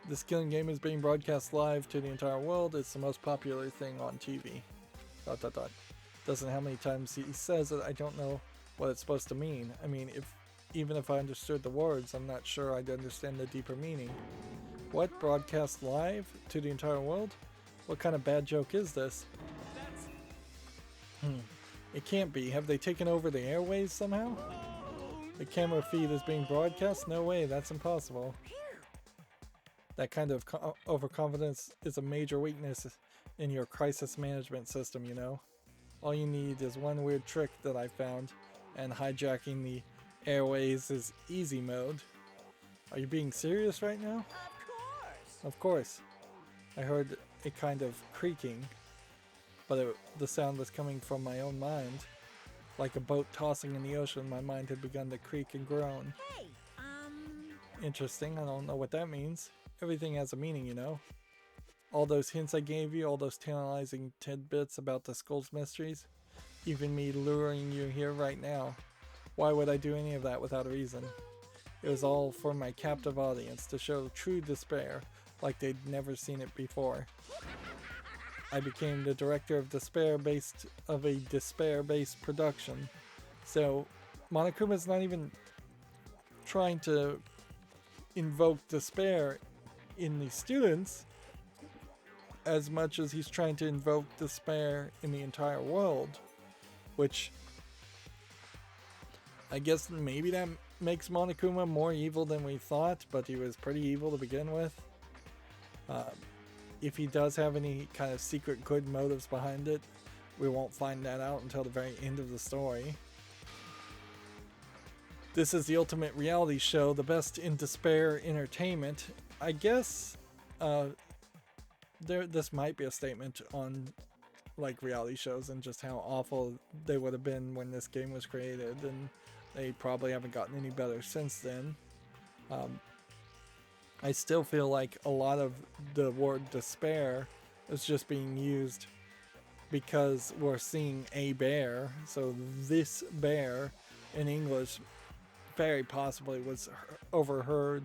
This killing game is being broadcast live to the entire world. It's the most popular thing on TV. ... Doesn't know how many times he says it. I don't know what it's supposed to mean. I mean, even if I understood the words, I'm not sure I'd understand the deeper meaning. What? Broadcast live to the entire world? What kind of bad joke is this? That's... It can't be. Have they taken over the airways somehow? The camera feed is being broadcast? No way, that's impossible. That kind of overconfidence is a major weakness in your crisis management system, you know? All you need is one weird trick that I found, and hijacking the airways is easy mode. Are you being serious right now? Of course! Of course. I heard a kind of creaking, but the sound was coming from my own mind. Like a boat tossing in the ocean, my mind had begun to creak and groan. Hey, Interesting, I don't know what that means. Everything has a meaning, you know? All those hints I gave you, all those tantalizing tidbits about the school's mysteries, even me luring you here right now. Why would I do any of that without a reason? It was all for my captive audience, to show true despair, like they'd never seen it before. I became the director of a despair-based production. So, Monokuma's not even trying to invoke despair in the students as much as he's trying to invoke despair in the entire world, which I guess maybe that makes Monokuma more evil than we thought, but he was pretty evil to begin with. If he does have any kind of secret good motives behind it, we won't find that out until the very end of the story. This is the ultimate reality show, the best in despair entertainment. I guess this might be a statement on like reality shows and just how awful they would have been when this game was created, They probably haven't gotten any better since then. I still feel like a lot of the word despair is just being used because we're seeing a bear. So this bear in English very possibly was overheard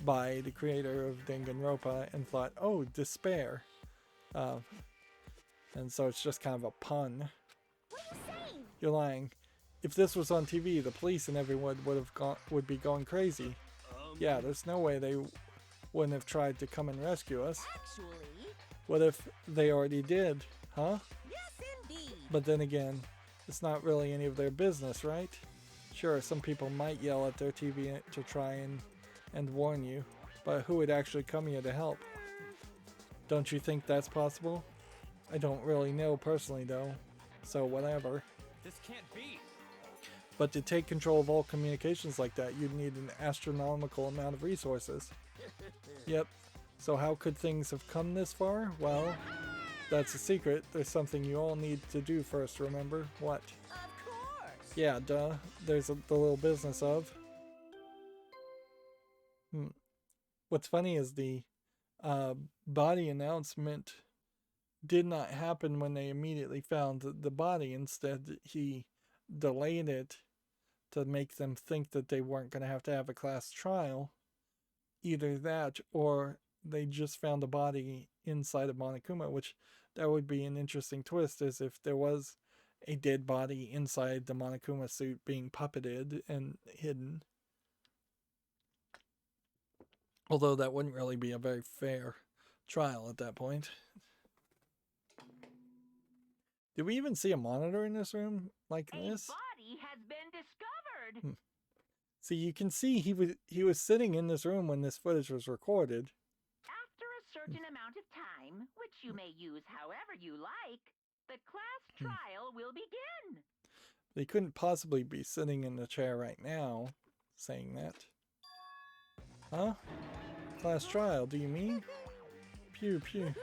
by the creator of Danganronpa and thought, oh, despair. And so it's just kind of a pun. What are you saying? You're lying. If this was on TV, the police and everyone would be going crazy. Yeah, there's no way they wouldn't have tried to come and rescue us. Actually, What if they already did, huh? yes indeed. But then again, it's not really any of their business, right? Sure, some people might yell at their TV to try and warn you, but who would actually come here to help? Don't you think that's possible? I don't really know personally though, so whatever. This can't be. But to take control of all communications like that, you'd need an astronomical amount of resources. Yep. So how could things have come this far? Well, that's a secret. There's something you all need to do first, remember? What? Of course. Yeah, duh. There's the little business of. What's funny is the body announcement did not happen when they immediately found the body. Instead, he delayed it to make them think that they weren't going to have a class trial. Either that or they just found a body inside of Monokuma, which that would be an interesting twist, as if there was a dead body inside the Monokuma suit being puppeted and hidden. Although that wouldn't really be a very fair trial at that point. Did we even see a monitor in this room like this? body has been discovered. See, you can see he was sitting in this room when this footage was recorded. After a certain amount of time, which you may use however you like, the class trial will begin. They couldn't possibly be sitting in the chair right now saying that. Huh? Class trial, do you mean? Pew pew.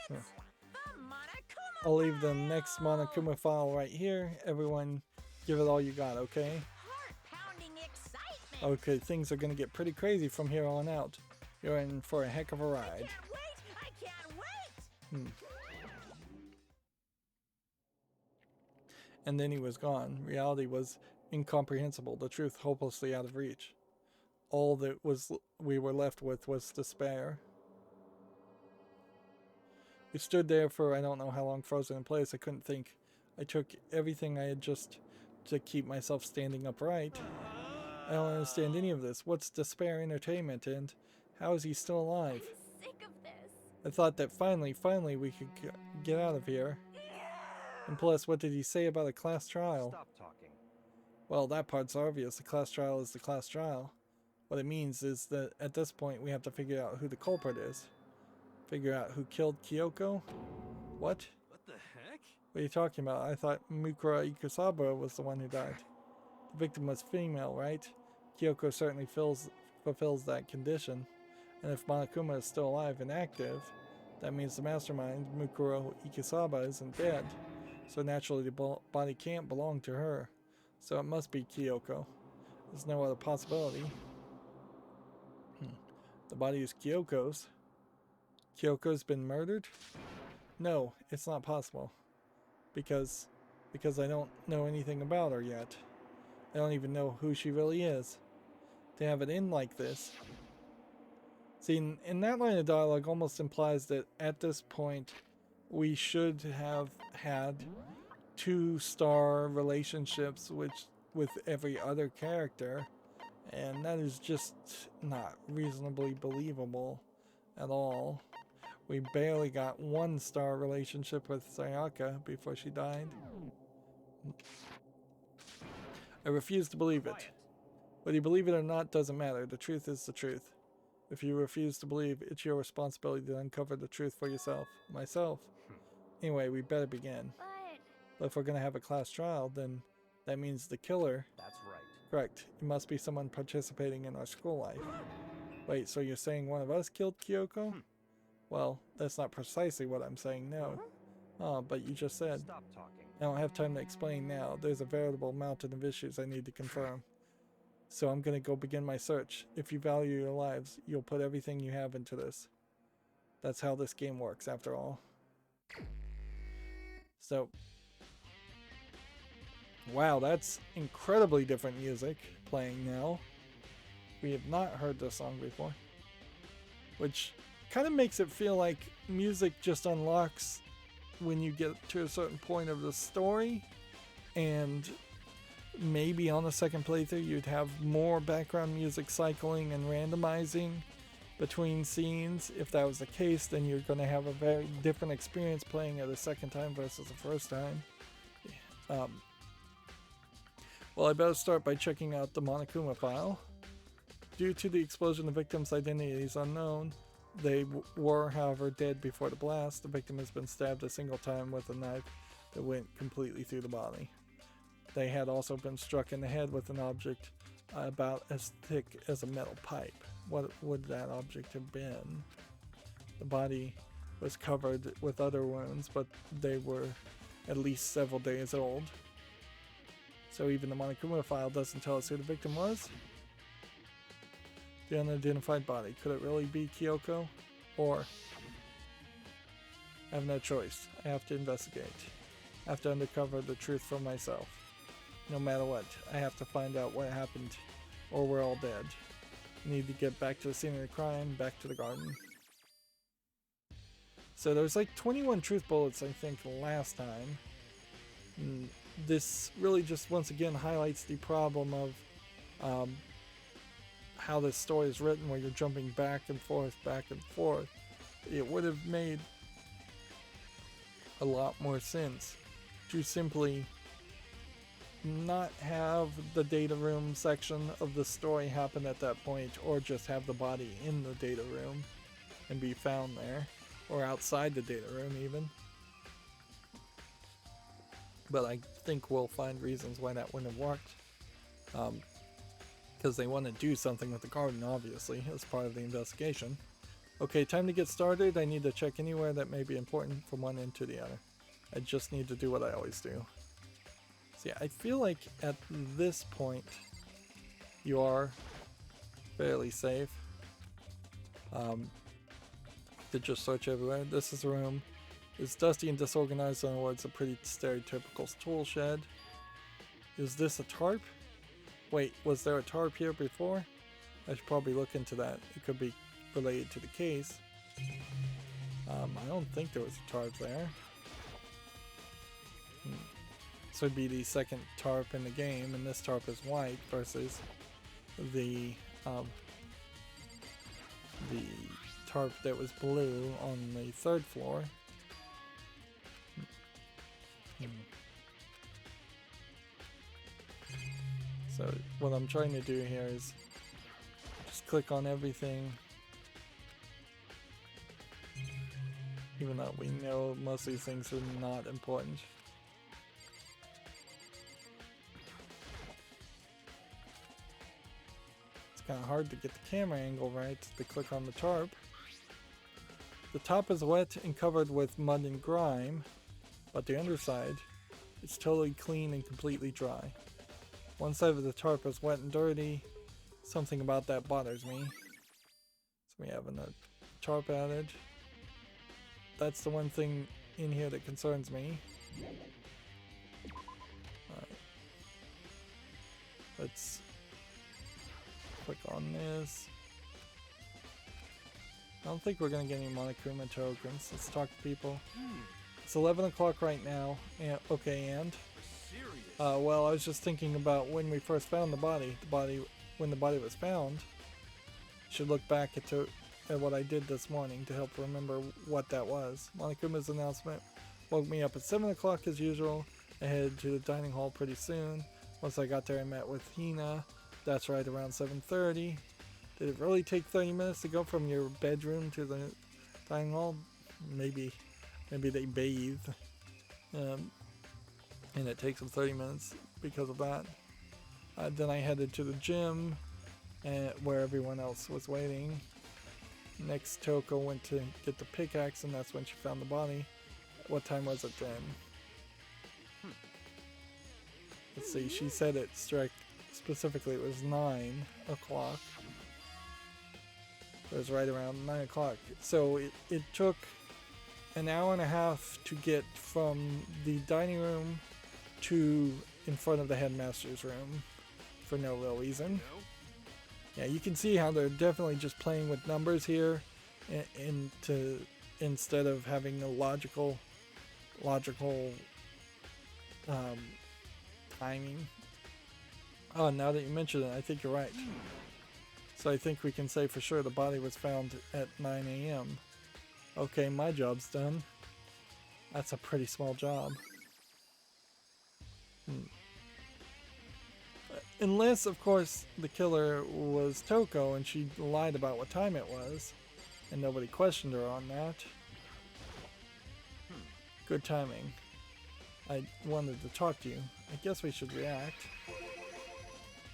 It's the Monokuma. I'll leave the next Monokuma file right here. Everyone, give it all you got, okay? Heart-pounding excitement. Okay, things are gonna get pretty crazy from here on out. You're in for a heck of a ride. Can't wait! I can't wait! And then he was gone. Reality was incomprehensible, the truth hopelessly out of reach. All that we were left with was despair. We stood there for I don't know how long, frozen in place. I couldn't think. I took everything I had just to keep myself standing upright. I don't understand any of this. What's despair entertainment, and how is he still alive? I'm sick of this. I thought that finally we could get out of here. And plus, what did he say about a class trial? Stop talking. Well, that part's obvious. The class trial is the class trial. What it means is that at this point we have to figure out who the culprit is. Figure out who killed Kyoko? What? What the heck? What are you talking about? I thought Mukura Ikusaba was the one who died. The victim was female, right? Kyoko certainly fulfills that condition. And if Monokuma is still alive and active, that means the mastermind, Mukura Ikusaba, isn't dead. So naturally the body can't belong to her. So it must be Kyoko. There's no other possibility. The body is Kyoko's. Kyoko's been murdered? No, it's not possible. Because I don't know anything about her yet. I don't even know who she really is. To have it end like this. See, in that line of dialogue almost implies that at this point we should have had 2-star relationships with every other character, and that is just not reasonably believable at all. We barely got 1-star relationship with Sayaka before she died. I refuse to believe it. Whether you believe it or not doesn't matter. The truth is the truth. If you refuse to believe, it's your responsibility to uncover the truth for yourself. Myself. Anyway, we better begin. But if we're going to have a class trial, then that means the killer... That's right. Correct. It must be someone participating in our school life. Wait, so you're saying one of us killed Kyoko? Well, that's not precisely what I'm saying, no. Oh, but you just said. Stop talking. I don't have time to explain now. There's a veritable mountain of issues I need to confirm. So I'm gonna go begin my search. If you value your lives, you'll put everything you have into this. That's how this game works, after all. So, wow, that's incredibly different music playing now. We have not heard this song before. Which kind of makes it feel like music just unlocks when you get to a certain point of the story, and maybe on the second playthrough you'd have more background music cycling and randomizing between scenes. If that was the case, then you're going to have a very different experience playing it a second time versus the first time. Well, I better start by checking out the Monokuma file. Due to the explosion, the victim's identity is unknown. They were, however, dead before the blast. The victim has been stabbed a single time with a knife that went completely through the body. They had also been struck in the head with an object about as thick as a metal pipe. What would that object have been? The body was covered with other wounds, but they were at least several days old. So even the Monokuma file doesn't tell us who the victim was. The unidentified body. Could it really be Kyoko? Or I have no choice. I have to investigate. I have to uncover the truth for myself. No matter what, I have to find out what happened, or we're all dead. I need to get back to the scene of the crime, back to the garden. So there's like 21 truth bullets, I think, last time. And this really just once again highlights the problem of how this story is written, where you're jumping back and forth. It would have made a lot more sense to simply not have the data room section of the story happen at that point, or just have the body in the data room and be found there, or outside the data room even. But I think we'll find reasons why that wouldn't have worked. Because they want to do something with the garden, obviously, as part of the investigation. Okay, time to get started. I need to check anywhere that may be important from one end to the other. I just need to do what I always do. So yeah, I feel like at this point, you are fairly safe. To just search everywhere. This is a room. It's dusty and disorganized, in other words, a pretty stereotypical tool shed. Is this a tarp? Wait, was there a tarp here before? I should probably look into that. It could be related to the case. I don't think there was a tarp there. This would be the second tarp in the game, and this tarp is white versus the tarp that was blue on the third floor. So what I'm trying to do here is just click on everything, even though we know most of these things are not important. It's kind of hard to get the camera angle right to click on the tarp. The top is wet and covered with mud and grime, but the underside is totally clean and completely dry. One side of the tarp is wet and dirty. Something about that bothers me. So we have another tarp added. That's the one thing in here that concerns me. Alright. Let's click on this. I don't think we're going to get any Monokuma tokens. Let's talk to people. It's 11 o'clock right now. And, okay, and? Well, I was just thinking about when we first found the body. When the body was found. Should look back at what I did this morning to help remember what that was. Monokuma's announcement woke me up at 7 o'clock as usual. I headed to the dining hall pretty soon. Once I got there, I met with Hina. That's right, around 7:30. Did it really take 30 minutes to go from your bedroom to the dining hall? Maybe they bathe. And it takes them 30 minutes because of that. Then I headed to the gym, where everyone else was waiting. Next, Toko went to get the pickaxe, and that's when she found the body. What time was it then? Let's see, she said it specifically it was 9 o'clock. It was right around 9 o'clock. So it took an hour and a half to get from the dining room to in front of the headmaster's room for no real reason. Yeah, you can see how they're definitely just playing with numbers here instead of having a logical timing. Oh, now that you mention it, I think you're right. So I think we can say for sure the body was found at 9 a.m. Okay, my job's done. That's a pretty small job. Unless, of course, the killer was Toko and she lied about what time it was, and nobody questioned her on that. Good timing. I wanted to talk to you. I guess we should react.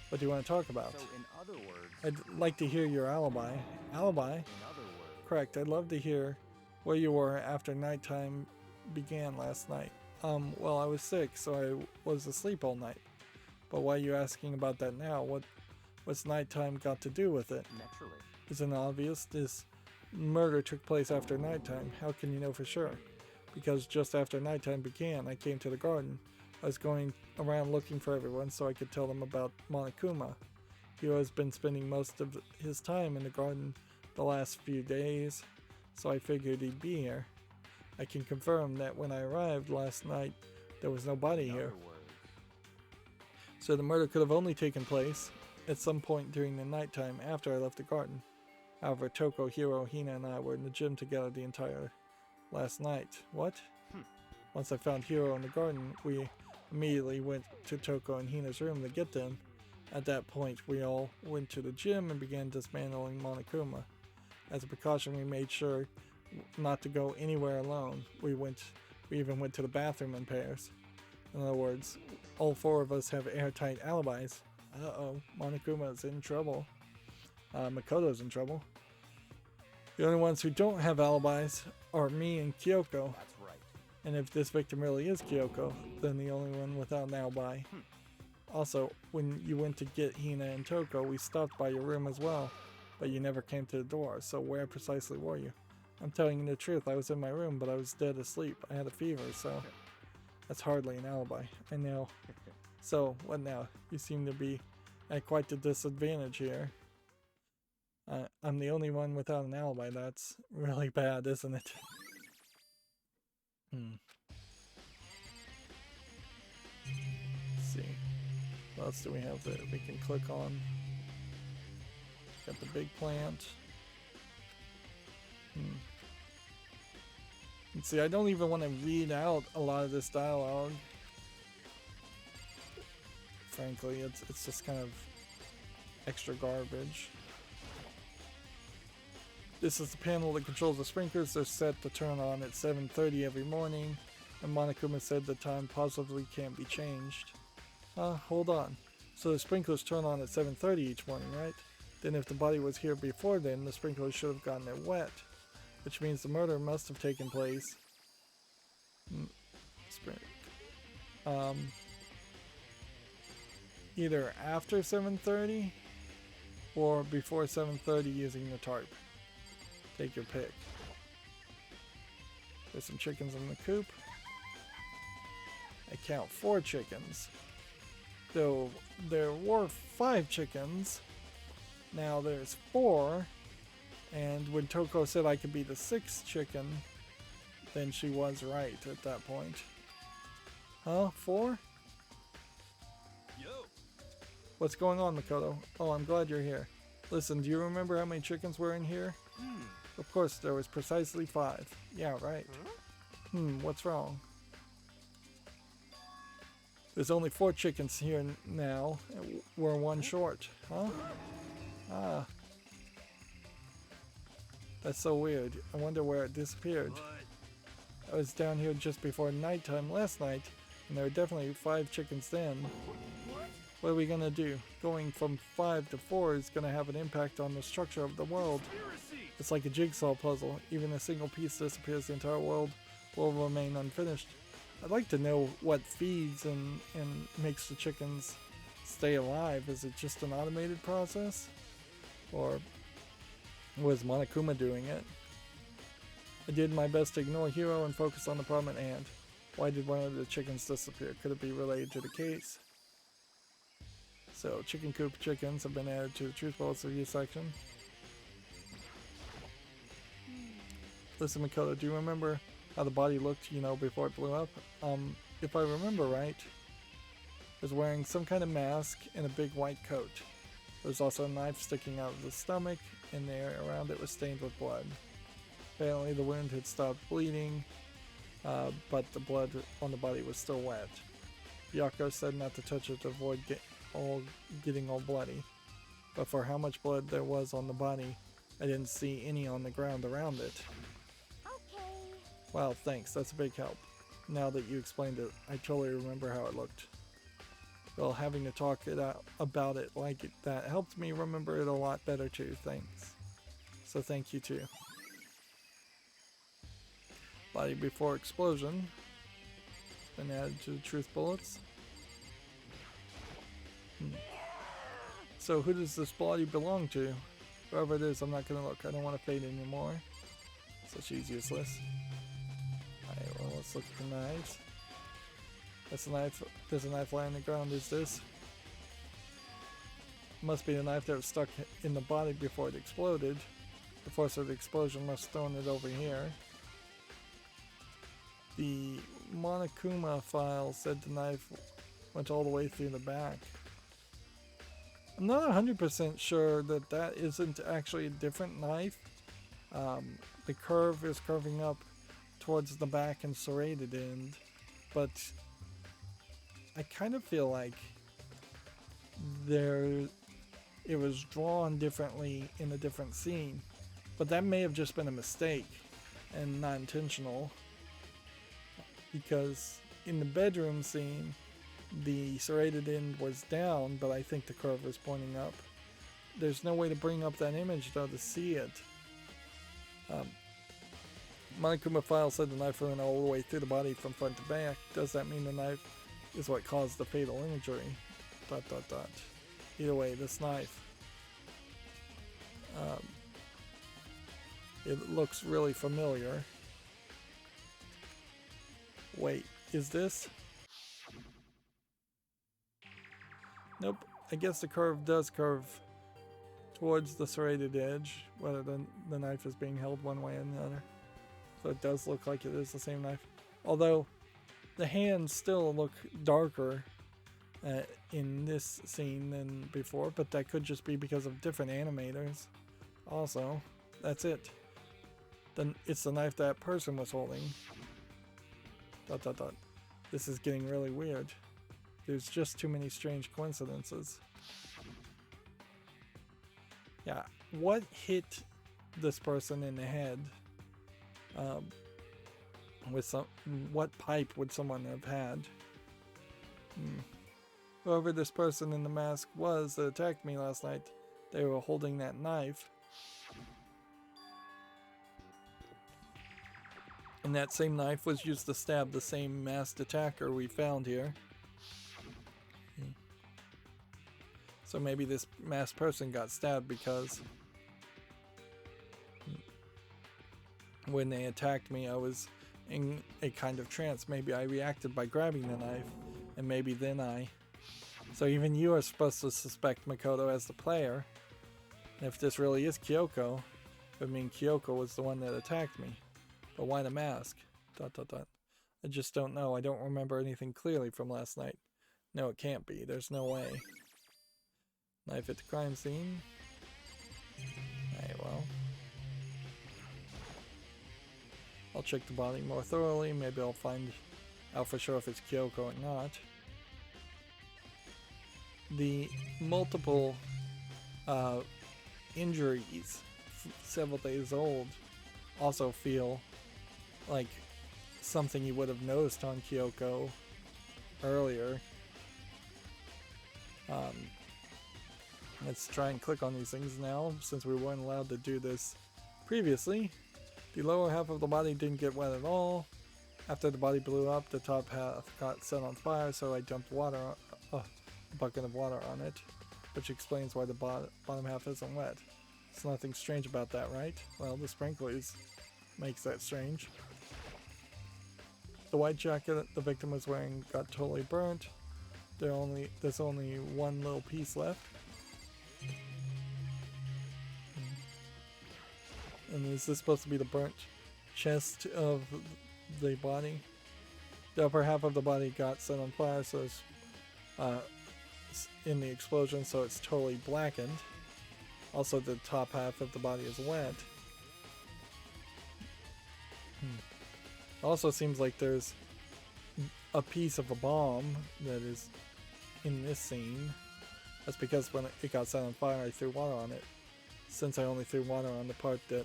What do you want to talk about? So in other words, I'd like to hear your alibi. Alibi? in other words, Correct. I'd love to hear where you were after nighttime began last night. Well, I was sick, so I was asleep all night. But why are you asking about that now? What's nighttime got to do with it? naturally. Isn't it obvious? This murder took place after nighttime. How can you know for sure? Because just after nighttime began, I came to the garden. I was going around looking for everyone so I could tell them about Monokuma. He has been spending most of his time in the garden the last few days, so I figured he'd be here. I can confirm that when I arrived last night, there was no body In here. other words, So the murder could have only taken place at some point during the nighttime after I left the garden. However, Toko, Hiro, Hina, and I were in the gym together the entire last night. What? Once I found Hiro in the garden, we immediately went to Toko and Hina's room to get them. At that point, we all went to the gym and began dismantling Monokuma. As a precaution, we made sure not to go anywhere alone. We even went to the bathroom in pairs. In other words, all four of us have airtight alibis. Uh-oh, Monokuma's in trouble. Makoto's in trouble. The only ones who don't have alibis are me and Kyoko. that's right. And if this victim really is Kyoko, then the only one without an alibi. Also, when you went to get Hina and Toko, we stopped by your room as well, but you never came to the door, so where precisely were you? I'm telling you the truth, I was in my room, but I was dead asleep. I had a fever, so that's hardly an alibi. I know. So, what now? You seem to be at quite a disadvantage here. I'm the only one without an alibi. That's really bad, isn't it? Let's see. What else do we have that we can click on? Got the big plant. Let's see, I don't even want to read out a lot of this dialogue. Frankly, it's just kind of extra garbage. This is the panel that controls the sprinklers. They're set to turn on at 7:30 every morning, and Monokuma said the time positively can't be changed. Hold on. So the sprinklers turn on at 7:30 each morning, right? Then if the body was here before then, the sprinklers should have gotten it wet, which means the murder must have taken place. Either after 7:30 or before 7:30 using the tarp. Take your pick. There's some chickens in the coop. I count 4 chickens. Though there were 5 chickens. Now there's 4. And when Toko said I could be the 6th chicken, then she was right at that point. Huh? 4? Yo. What's going on, Makoto? Oh, I'm glad you're here. Listen, do you remember how many chickens were in here? Of course, there was precisely 5. Yeah, right. What's wrong? There's only 4 chickens here now. We're 1 short. Huh? Ah. That's so weird. I wonder where it disappeared. I was down here just before nighttime last night, and there were definitely 5 chickens then. What are we gonna do? Going from 5 to 4 is gonna have an impact on the structure of the world. It's like a jigsaw puzzle. Even a single piece disappears, the entire world will remain unfinished. I'd like to know what feeds and makes the chickens stay alive. Is it just an automated process? Or was Monokuma doing it? I did my best to ignore Hiro and focus on the problem at hand. Why did one of the chickens disappear? Could it be related to the case? So, chicken coop chickens have been added to the Truth Bullets review section. Listen, Makoto, do you remember how the body looked, before it blew up? If I remember right, it was wearing some kind of mask and a big white coat. There was also a knife sticking out of the stomach, and the area around it was stained with blood. Apparently the wound had stopped bleeding, but the blood on the body was still wet. Byako said not to touch it to avoid getting all bloody, but for how much blood there was on the body, I didn't see any on the ground around it. Okay. Wow, thanks, that's a big help. Now that you explained it, I totally remember how it looked. Well, having to talk about it like that helped me remember it a lot better too, thanks. So thank you too. Body before explosion. Been added to the Truth Bullets. So who does this body belong to? Whoever it is, I'm not gonna look. I don't want to fade anymore. So she's useless. Alright, well, let's look at the knives. That's a knife. There's a knife lying on the ground. Is this? Must be the knife that was stuck in the body before it exploded. The force of the explosion must have thrown it over here. The Monokuma file said the knife went all the way through the back. I'm not 100% sure that that isn't actually a different knife. The curve is curving up towards the back and serrated end, but I kind of feel like it was drawn differently in a different scene, but that may have just been a mistake and not intentional, because in the bedroom scene the serrated end was down, but I think the curve was pointing up. There's no way to bring up that image though to see it. Monokuma file said the knife went all the way through the body from front to back. Does that mean the knife is what caused the fatal injury? ... Either way, this knife, it looks really familiar. Wait, is this? Nope, I guess the curve does curve towards the serrated edge, whether the knife is being held one way or another. So it does look like it is the same knife. Although, the hands still look darker in this scene than before, but that could just be because of different animators. Also, that's it. Then it's the knife that person was holding. ... This is getting really weird. There's just too many strange coincidences. Yeah, what hit this person in the head? What pipe would someone have had? Whoever this person in the mask was that attacked me last night, they were holding that knife. And that same knife was used to stab the same masked attacker we found here. So maybe this masked person got stabbed because when they attacked me, I was in a kind of trance. Maybe I reacted by grabbing the knife, and maybe then So even you are supposed to suspect Makoto as the player. And if this really is Kyoko, it would mean Kyoko was the one that attacked me. But why the mask? ... I just don't know. I don't remember anything clearly from last night. No, it can't be. There's no way. Knife at the crime scene. Alright, well. I'll check the body more thoroughly. Maybe I'll find out for sure if it's Kyoko or not. The multiple injuries, several days old, also feel like something you would have noticed on Kyoko earlier. Let's try and click on these things now, since we weren't allowed to do this previously. The lower half of the body didn't get wet at all. After the body blew up, the top half got set on fire, so I dumped water on, a bucket of water on it, which explains why the bottom half isn't wet. There's nothing strange about that, right? Well, the sprinklers makes that strange. The white jacket the victim was wearing got totally burnt. There's only one little piece left. And is this supposed to be the burnt chest of the body? The upper half of the body got set on fire, so it's in the explosion, so it's totally blackened. Also, the top half of the body is wet. Also seems like there's a piece of a bomb that is in this scene. That's because when it got set on fire, I threw water on it. Since I only threw water on the part that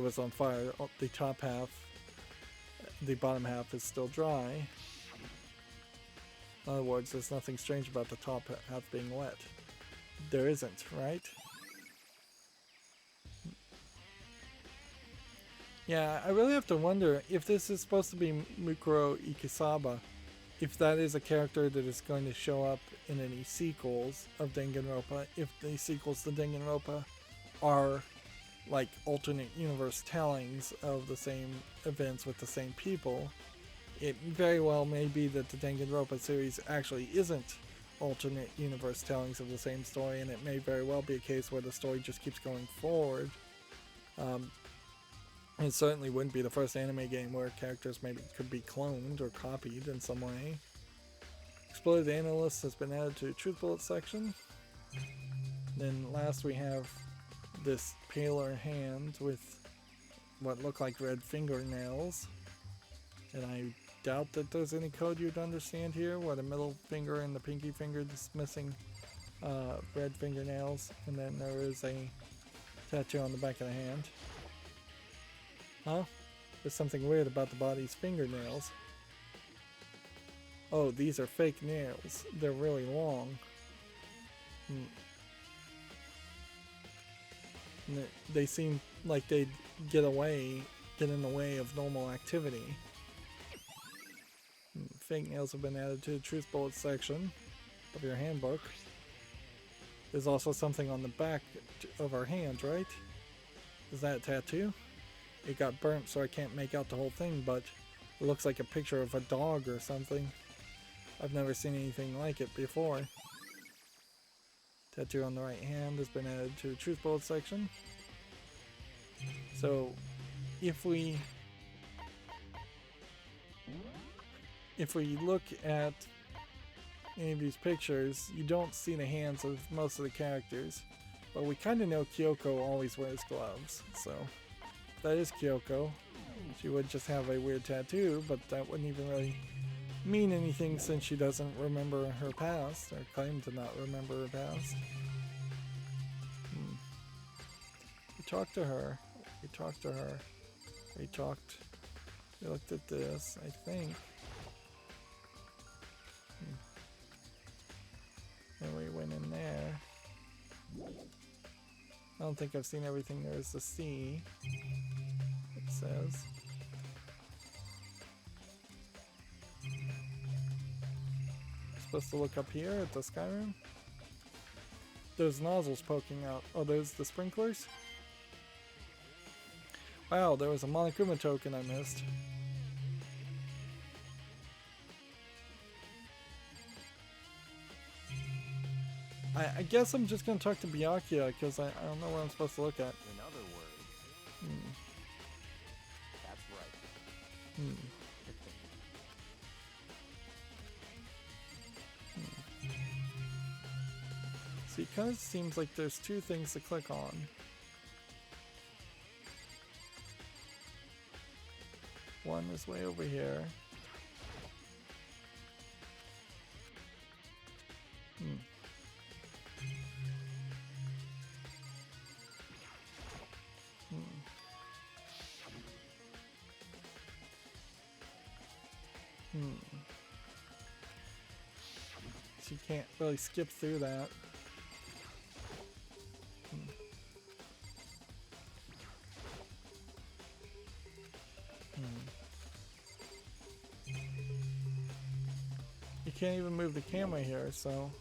was on fire, the top half, the bottom half is still dry. In other words, there's nothing strange about the top half being wet. There isn't, right? Yeah, I really have to wonder if this is supposed to be Mukuro Ikisaba, if that is a character that is going to show up in any sequels of Danganronpa, if the sequels to Danganronpa are like alternate universe tellings of the same events with the same people. It very well may be that the Danganronpa series actually isn't alternate universe tellings of the same story, and it may very well be a case where the story just keeps going forward. It certainly wouldn't be the first anime game where characters maybe could be cloned or copied in some way. Exploited Analyst has been added to the Truth Bullet section. Then last we have this paler hand with what look like red fingernails. And I doubt that there's any code you'd understand here, where the middle finger and the pinky finger is missing red fingernails. And then there is a tattoo on the back of the hand. Huh? There's something weird about the body's fingernails. Oh, these are fake nails. They're really long. They seem like they'd get in the way of normal activity. Fake nails have been added to the Truth Bullet section of your handbook. There's also something on the back of our hand, right? Is that a tattoo? It got burnt, so I can't make out the whole thing, but it looks like a picture of a dog or something. I've never seen anything like it before. Tattoo on the right hand has been added to the Truth Bullet section. So, if we look at any of these pictures, you don't see the hands of most of the characters, but we kind of know Kyoko always wears gloves, so that is Kyoko. She would just have a weird tattoo, but that wouldn't even really mean anything since she doesn't remember her past, or claim to not remember her past. We talked to her. We looked at this, I think. And we went in there. I don't think I've seen everything there is to see. It says. Supposed to look up here at the sky room. There's nozzles poking out. Oh, there's the sprinklers? Wow, there was a Monokuma token I missed. I guess I'm just gonna talk to Byakuya because I don't know what I'm supposed to look at. In other words, that's right. See, it kind of seems like there's two things to click on. One is way over here. So you can't really skip through that. can't even move the camera here, so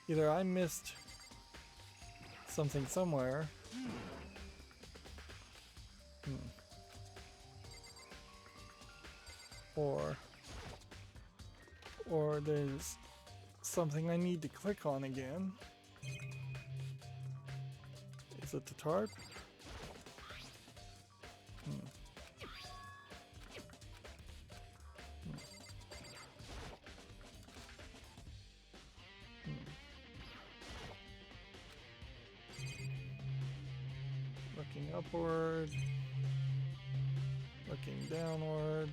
either I missed something somewhere. Or there's something I need to click on again. Is it the tarp? Looking upward, looking downward.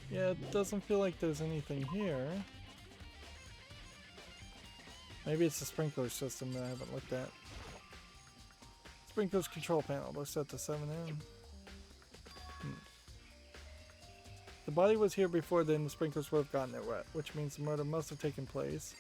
Yeah, it doesn't feel like there's anything here. Maybe it's the sprinkler system that I haven't looked at. Sprinklers control panel, they're set to 7M. The body was here before then, the sprinklers would have gotten it wet, which means the murder must have taken place.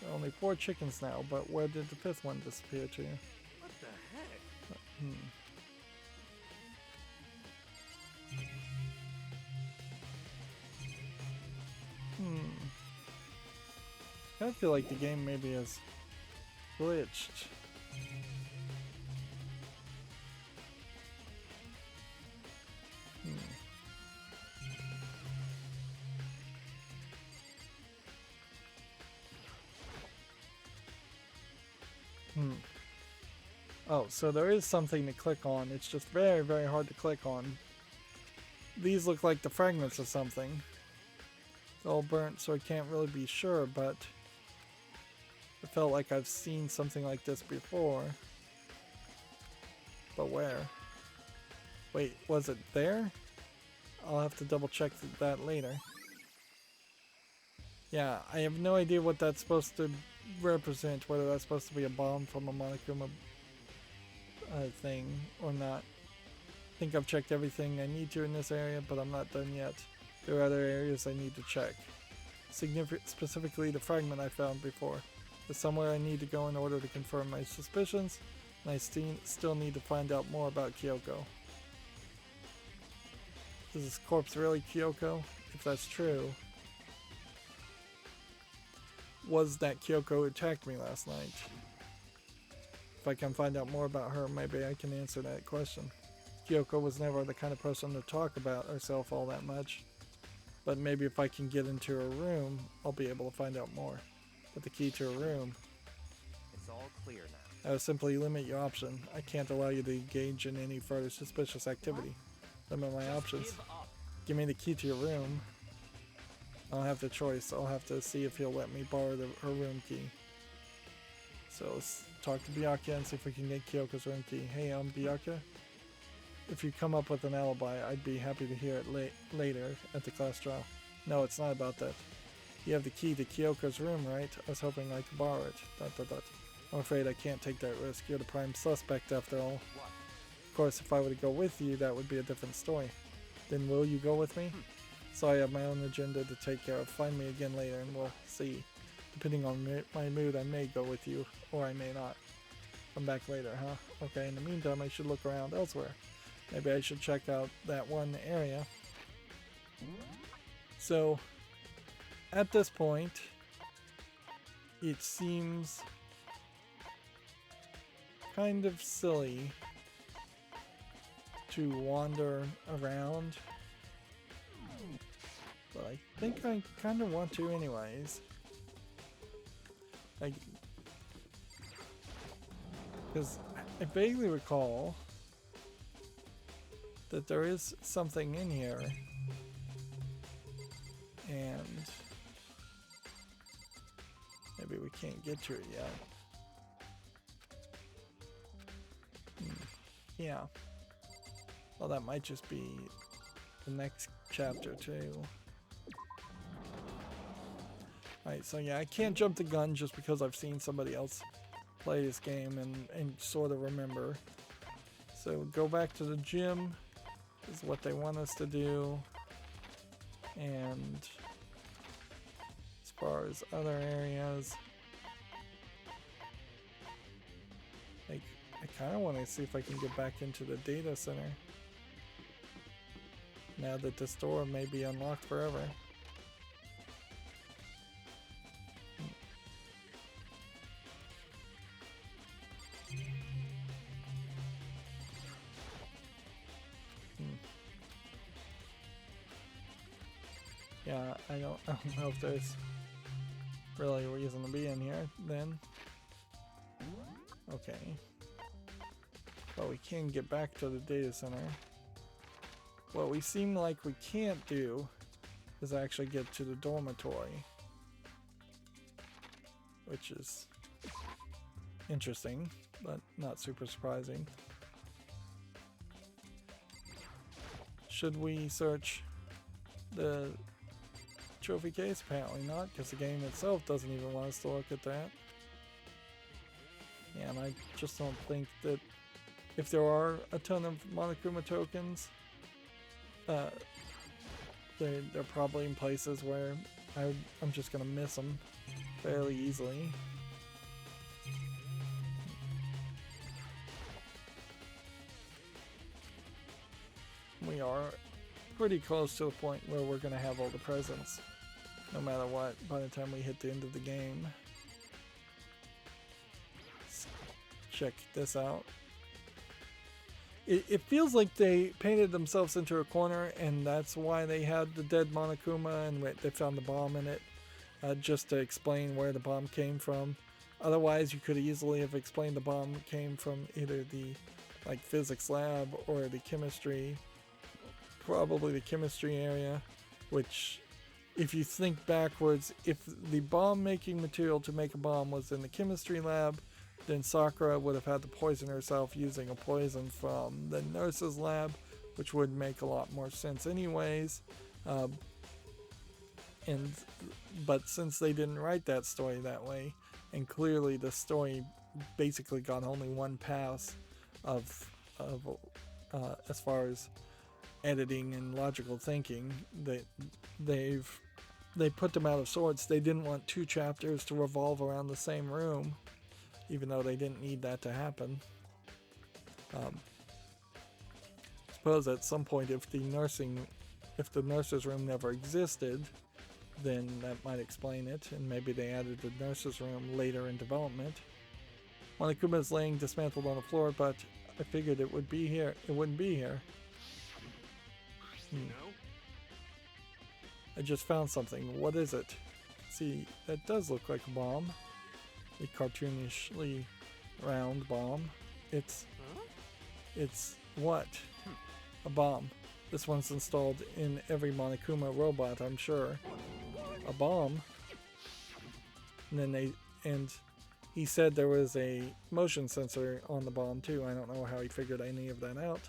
There are only 4 chickens now, but where did the 5th one disappear to? What the heck? I feel like the game maybe has glitched. Oh, so there is something to click on. It's just very, very hard to click on. These look like the fragments of something. It's all burnt, so I can't really be sure, but I felt like I've seen something like this before. But where? Wait, was it there? I'll have to double check that later. Yeah, I have no idea what that's supposed to represent, whether that's supposed to be a bomb from a Monokuma thing or not. I think I've checked everything I need to in this area, but I'm not done yet. There are other areas I need to check. Specifically the fragment I found before. There's somewhere I need to go in order to confirm my suspicions, and I still need to find out more about Kyoko. Is this corpse really Kyoko? If that's true, was that Kyoko who attacked me last night? If I can find out more about her, maybe I can answer that question. Kyoko was never the kind of person to talk about herself all that much, but maybe if I can get into her room, I'll be able to find out more. But the key to her room... It's all clear now. I will simply limit your option. I can't allow you to engage in any further suspicious activity. Limit my options. Give me the key to your room. I'll have the choice. I'll have to see if he'll let me borrow her room key. So let's talk to Byakuya and see if we can get Kyoko's room key. Hey, Byakuya. If you come up with an alibi, I'd be happy to hear it later at the class trial. No, it's not about that. You have the key to Kyoko's room, right? I was hoping I could borrow it. ... I'm afraid I can't take that risk. You're the prime suspect after all. What? Of course, if I were to go with you, that would be a different story. Then will you go with me? So I have my own agenda to take care of. Find me again later and we'll see. Depending on my mood, I may go with you, or I may not. Come back later, huh? Okay, in the meantime, I should look around elsewhere. Maybe I should check out that one area. So, at this point, it seems kind of silly to wander around, but I think I kind of want to anyways. Because I vaguely recall that there is something in here, and maybe we can't get to it yet. Yeah. Well, that might just be the next chapter too. Alright, so yeah, I can't jump the gun just because I've seen somebody else play this game and sort of remember. So go back to the gym is what they want us to do. And as far as other areas, like, I kind of want to see if I can get back into the data center now that this door may be unlocked forever. Yeah, I don't know if there's really a reason to be in here then. Okay. But we can get back to the data center. What we seem like we can't do is actually get to the dormitory, which is interesting, but not super surprising. Should we search the trophy case? Apparently not, because the game itself doesn't even want us to look at that. Yeah, and I just don't think that if there are a ton of Monokuma tokens, they're probably in places where I'm just gonna miss them fairly easily. We are pretty close to the point where we're gonna have all the presents, no matter what, by the time we hit the end of the game. Let's check this out. It feels like they painted themselves into a corner, and that's why they had the dead Monokuma and they found the bomb in it, just to explain where the bomb came from. Otherwise, you could easily have explained the bomb came from either the physics lab or the chemistry, probably the chemistry area, which, if you think backwards, if the bomb making material to make a bomb was in the chemistry lab, then Sakura would have had to poison herself using a poison from the nurse's lab, which would make a lot more sense anyways. But since they didn't write that story that way, and clearly the story basically got only one pass of as far as editing and logical thinking, they put them out of sorts. They didn't want 2 chapters to revolve around the same room, even though they didn't need that to happen. I suppose at some point, if the nurse's room never existed, then that might explain it, and maybe they added the nurse's room later in development. Monokuma is laying dismantled on the floor, but I figured it would be here. It wouldn't be here. I just found something. What is it? See, that does look like a bomb. A cartoonishly round bomb. It's what? A bomb. This one's installed in every Monokuma robot, I'm sure. A bomb. And he said there was a motion sensor on the bomb too. I don't know how he figured any of that out.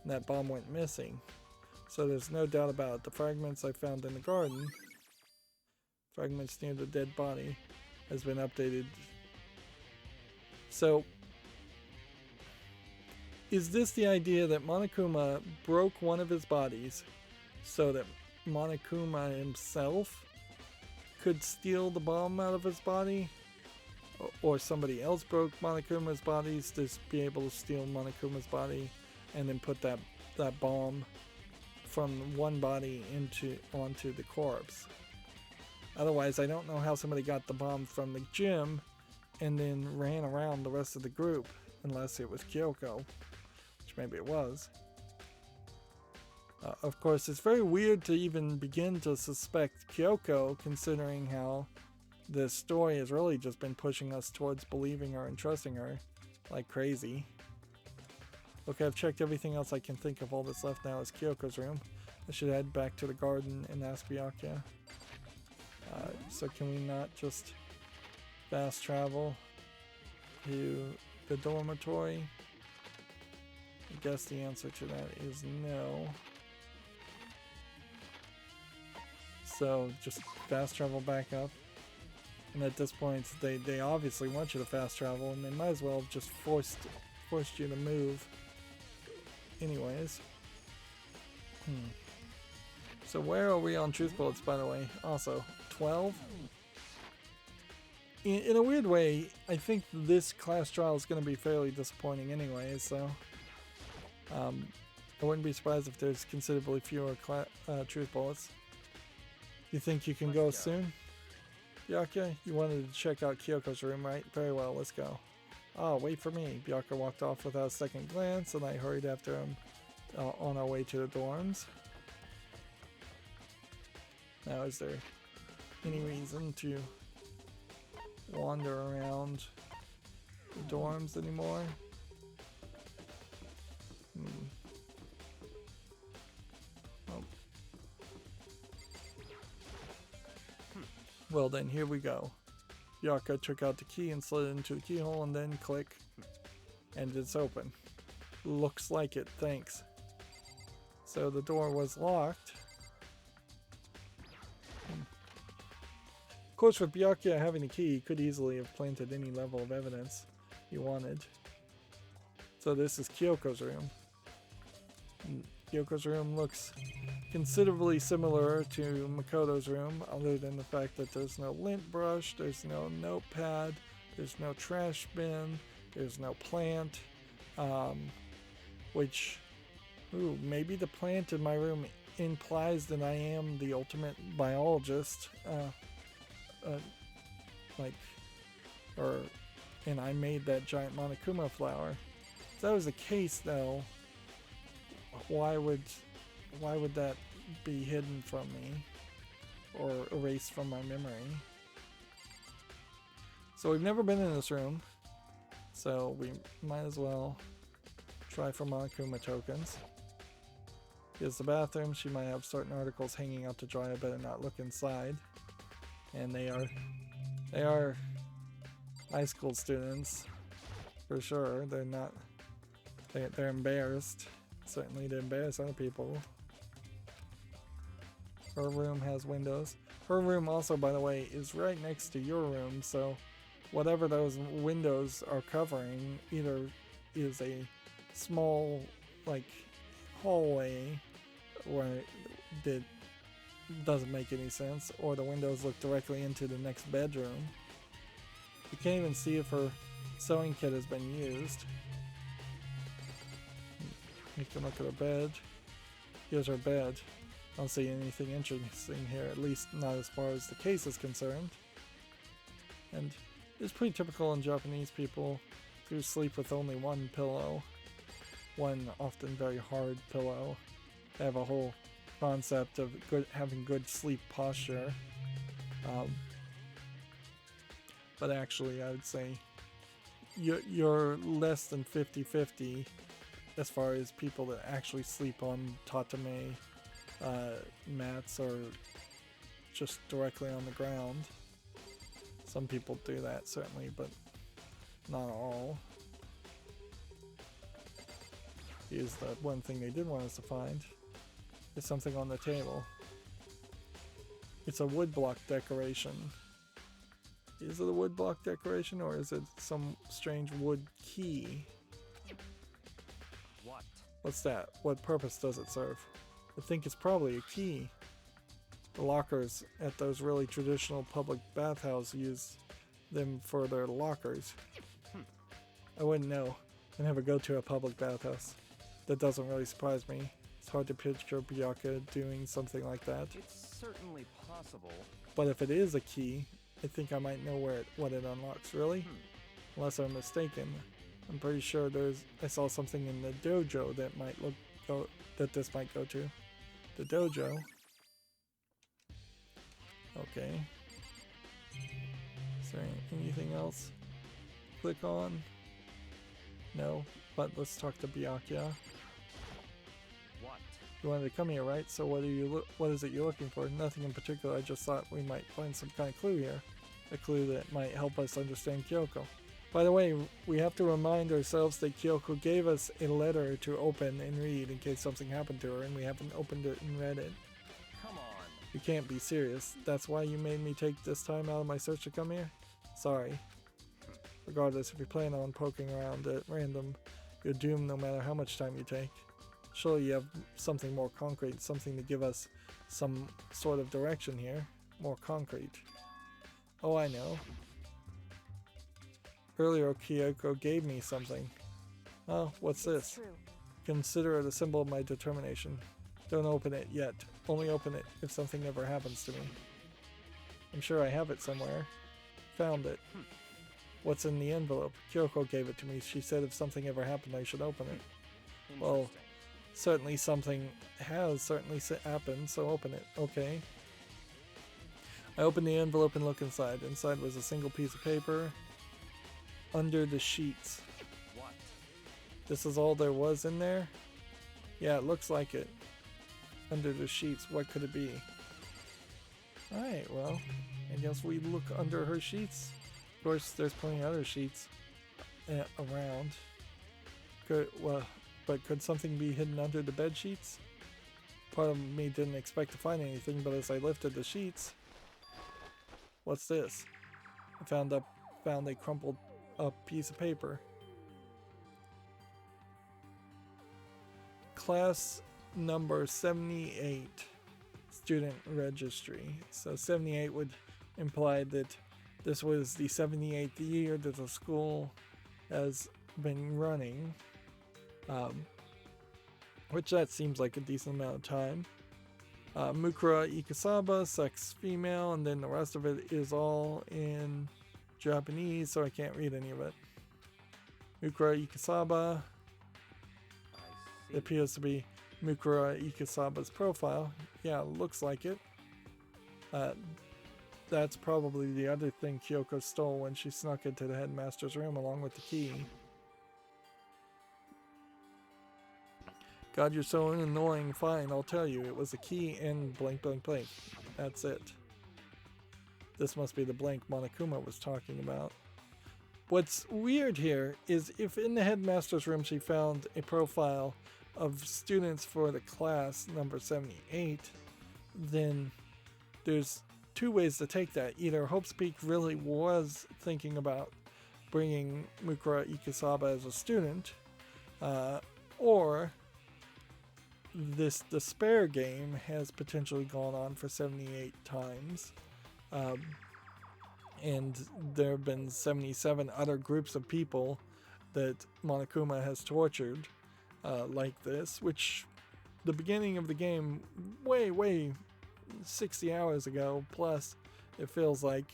And that bomb went missing. So there's no doubt about it. The fragments I found in the garden, fragments near the dead body, has been updated. So, is this the idea that Monokuma broke one of his bodies so that Monokuma himself could steal the bomb out of his body? Or somebody else broke Monokuma's bodies to be able to steal Monokuma's body and then put that bomb from one body onto the corpse? Otherwise, I don't know how somebody got the bomb from the gym and then ran around the rest of the group, unless it was Kyoko, which maybe it was. Of course, it's very weird to even begin to suspect Kyoko, considering how this story has really just been pushing us towards believing her and trusting her like crazy. Okay, I've checked everything else I can think of. All that's left now is Kyoko's room. I should head back to the garden in Asbyakuya. So can we not just fast travel to the dormitory? I guess the answer to that is no. So just fast travel back up. And at this point, they obviously want you to fast travel, and they might as well have just forced you to move. Anyways. So where are we on truth bullets, by the way? Also, 12? In a weird way, I think this class trial is going to be fairly disappointing anyway, so I wouldn't be surprised if there's considerably fewer truth bullets. You think you can go soon? Byakuya, you wanted to check out Kyoko's room, right? Very well, let's go. Oh, wait for me. Byakuya walked off without a second glance, and I hurried after him on our way to the dorms. Now, is there any reason to wander around the dorms anymore? Oh. Well then, here we go. Byakuya took out the key and slid it into the keyhole, and then click, and it's open. Looks like it, thanks. So the door was locked. Of course, with Byakuya having a key, he could easily have planted any level of evidence he wanted. So this is Kyoko's room. Kyoko's room looks considerably similar to Makoto's room, other than the fact that there's no lint brush, there's no notepad, there's no trash bin, there's no plant, which, ooh, maybe the plant in my room implies that I am the ultimate biologist, and I made that giant Monokuma flower. If that was the case, though, why would that be hidden from me or erased from my memory? So we've never been in this room, so we might as well try for Monokuma tokens. Here's the bathroom. She might have certain articles hanging out to dry. I better not look inside. And they are high school students for sure. They're not. They're embarrassed. Certainly to embarrass other people. Her room has windows. Her room also, by the way, is right next to your room, so whatever those windows are covering either is a small, like, hallway where that doesn't make any sense, or the windows look directly into the next bedroom. You can't even see if her sewing kit has been used. You can look at her bed. Here's her bed. I don't see anything interesting here, at least not as far as the case is concerned. And it's pretty typical in Japanese people to sleep with only one pillow. One often very hard pillow. They have a whole concept of having good sleep posture. But actually, I would say you're less than 50-50 as far as people that actually sleep on tatame mats or just directly on the ground. Some people do that, certainly, but not all. Here's the one thing they did want us to find. There's something on the table. It's a woodblock decoration. Is it a woodblock decoration, or is it some strange wood key? What? What's that? What purpose does it serve? I think it's probably a key. The lockers at those really traditional public bathhouses use them for their lockers. I wouldn't know. I never go to a public bathhouse. That doesn't really surprise me. It's hard to picture Byakuya doing something like that. It's certainly possible. But if it is a key, I think I might know what it unlocks, really? Unless I'm mistaken. I'm pretty sure I saw something in the dojo that this might go to. The dojo. Okay. Is there anything else? Click on? No, but let's talk to Byakuya. What? You wanted to come here, right? So what is it you're looking for? Nothing in particular. I just thought we might find some kind of clue here. A clue that might help us understand Kyoko. By the way, we have to remind ourselves that Kyoko gave us a letter to open and read in case something happened to her, and we haven't opened it and read it. Come on. You can't be serious. That's why you made me take this time out of my search to come here? Sorry. Regardless, if you plan on poking around at random, you're doomed no matter how much time you take. Surely you have something more concrete, something to give us some sort of direction here. More concrete. Oh, I know. Earlier, Kyoko gave me something. Oh, what's It's this? true. Consider it a symbol of my determination. Don't open it yet. Only open it if something ever happens to me. I'm sure I have it somewhere. Found it. What's in the envelope? Kyoko gave it to me. She said if something ever happened, I should open it. Well, Interesting. certainly something has certainly happened, so open it. Okay. I opened the envelope and looked inside. Inside was a single piece of paper under the sheets. What? This is all there was in there? Yeah, it looks like it. Under the sheets, what could it be? Alright, well, I guess we look under her sheets. Of course, there's plenty of other sheets around. But could something be hidden under the bed sheets? Part of me didn't expect to find anything, but as I lifted the sheets, what's this? I found a crumpled up piece of paper. Class number 78, student registry. So 78 would imply that this was the 78th year that the school has been running, which that seems like a decent amount of time. Mukura Ikasaba, sex female, and then the rest of it is all in Japanese, so I can't read any of it. Mukura Ikasaba, I it see. appears to be Mukura Ikasaba's profile. Yeah, looks like it. That's probably the other thing Kyoko stole when she snuck into the headmaster's room along with the key. God, you're so annoying. Fine, I'll tell you. It was a key and blank, blank, blank. That's it. This must be the blank Monokuma was talking about. What's weird here is if in the headmaster's room she found a profile of students for the class number 78, then there's two ways to take that. Either Hope's Peak really was thinking about bringing Mukura Ikasaba as a student, or this despair game has potentially gone on for 78 times. And there have been 77 other groups of people that Monokuma has tortured like this, which the beginning of the game, way 60 hours ago, plus it feels like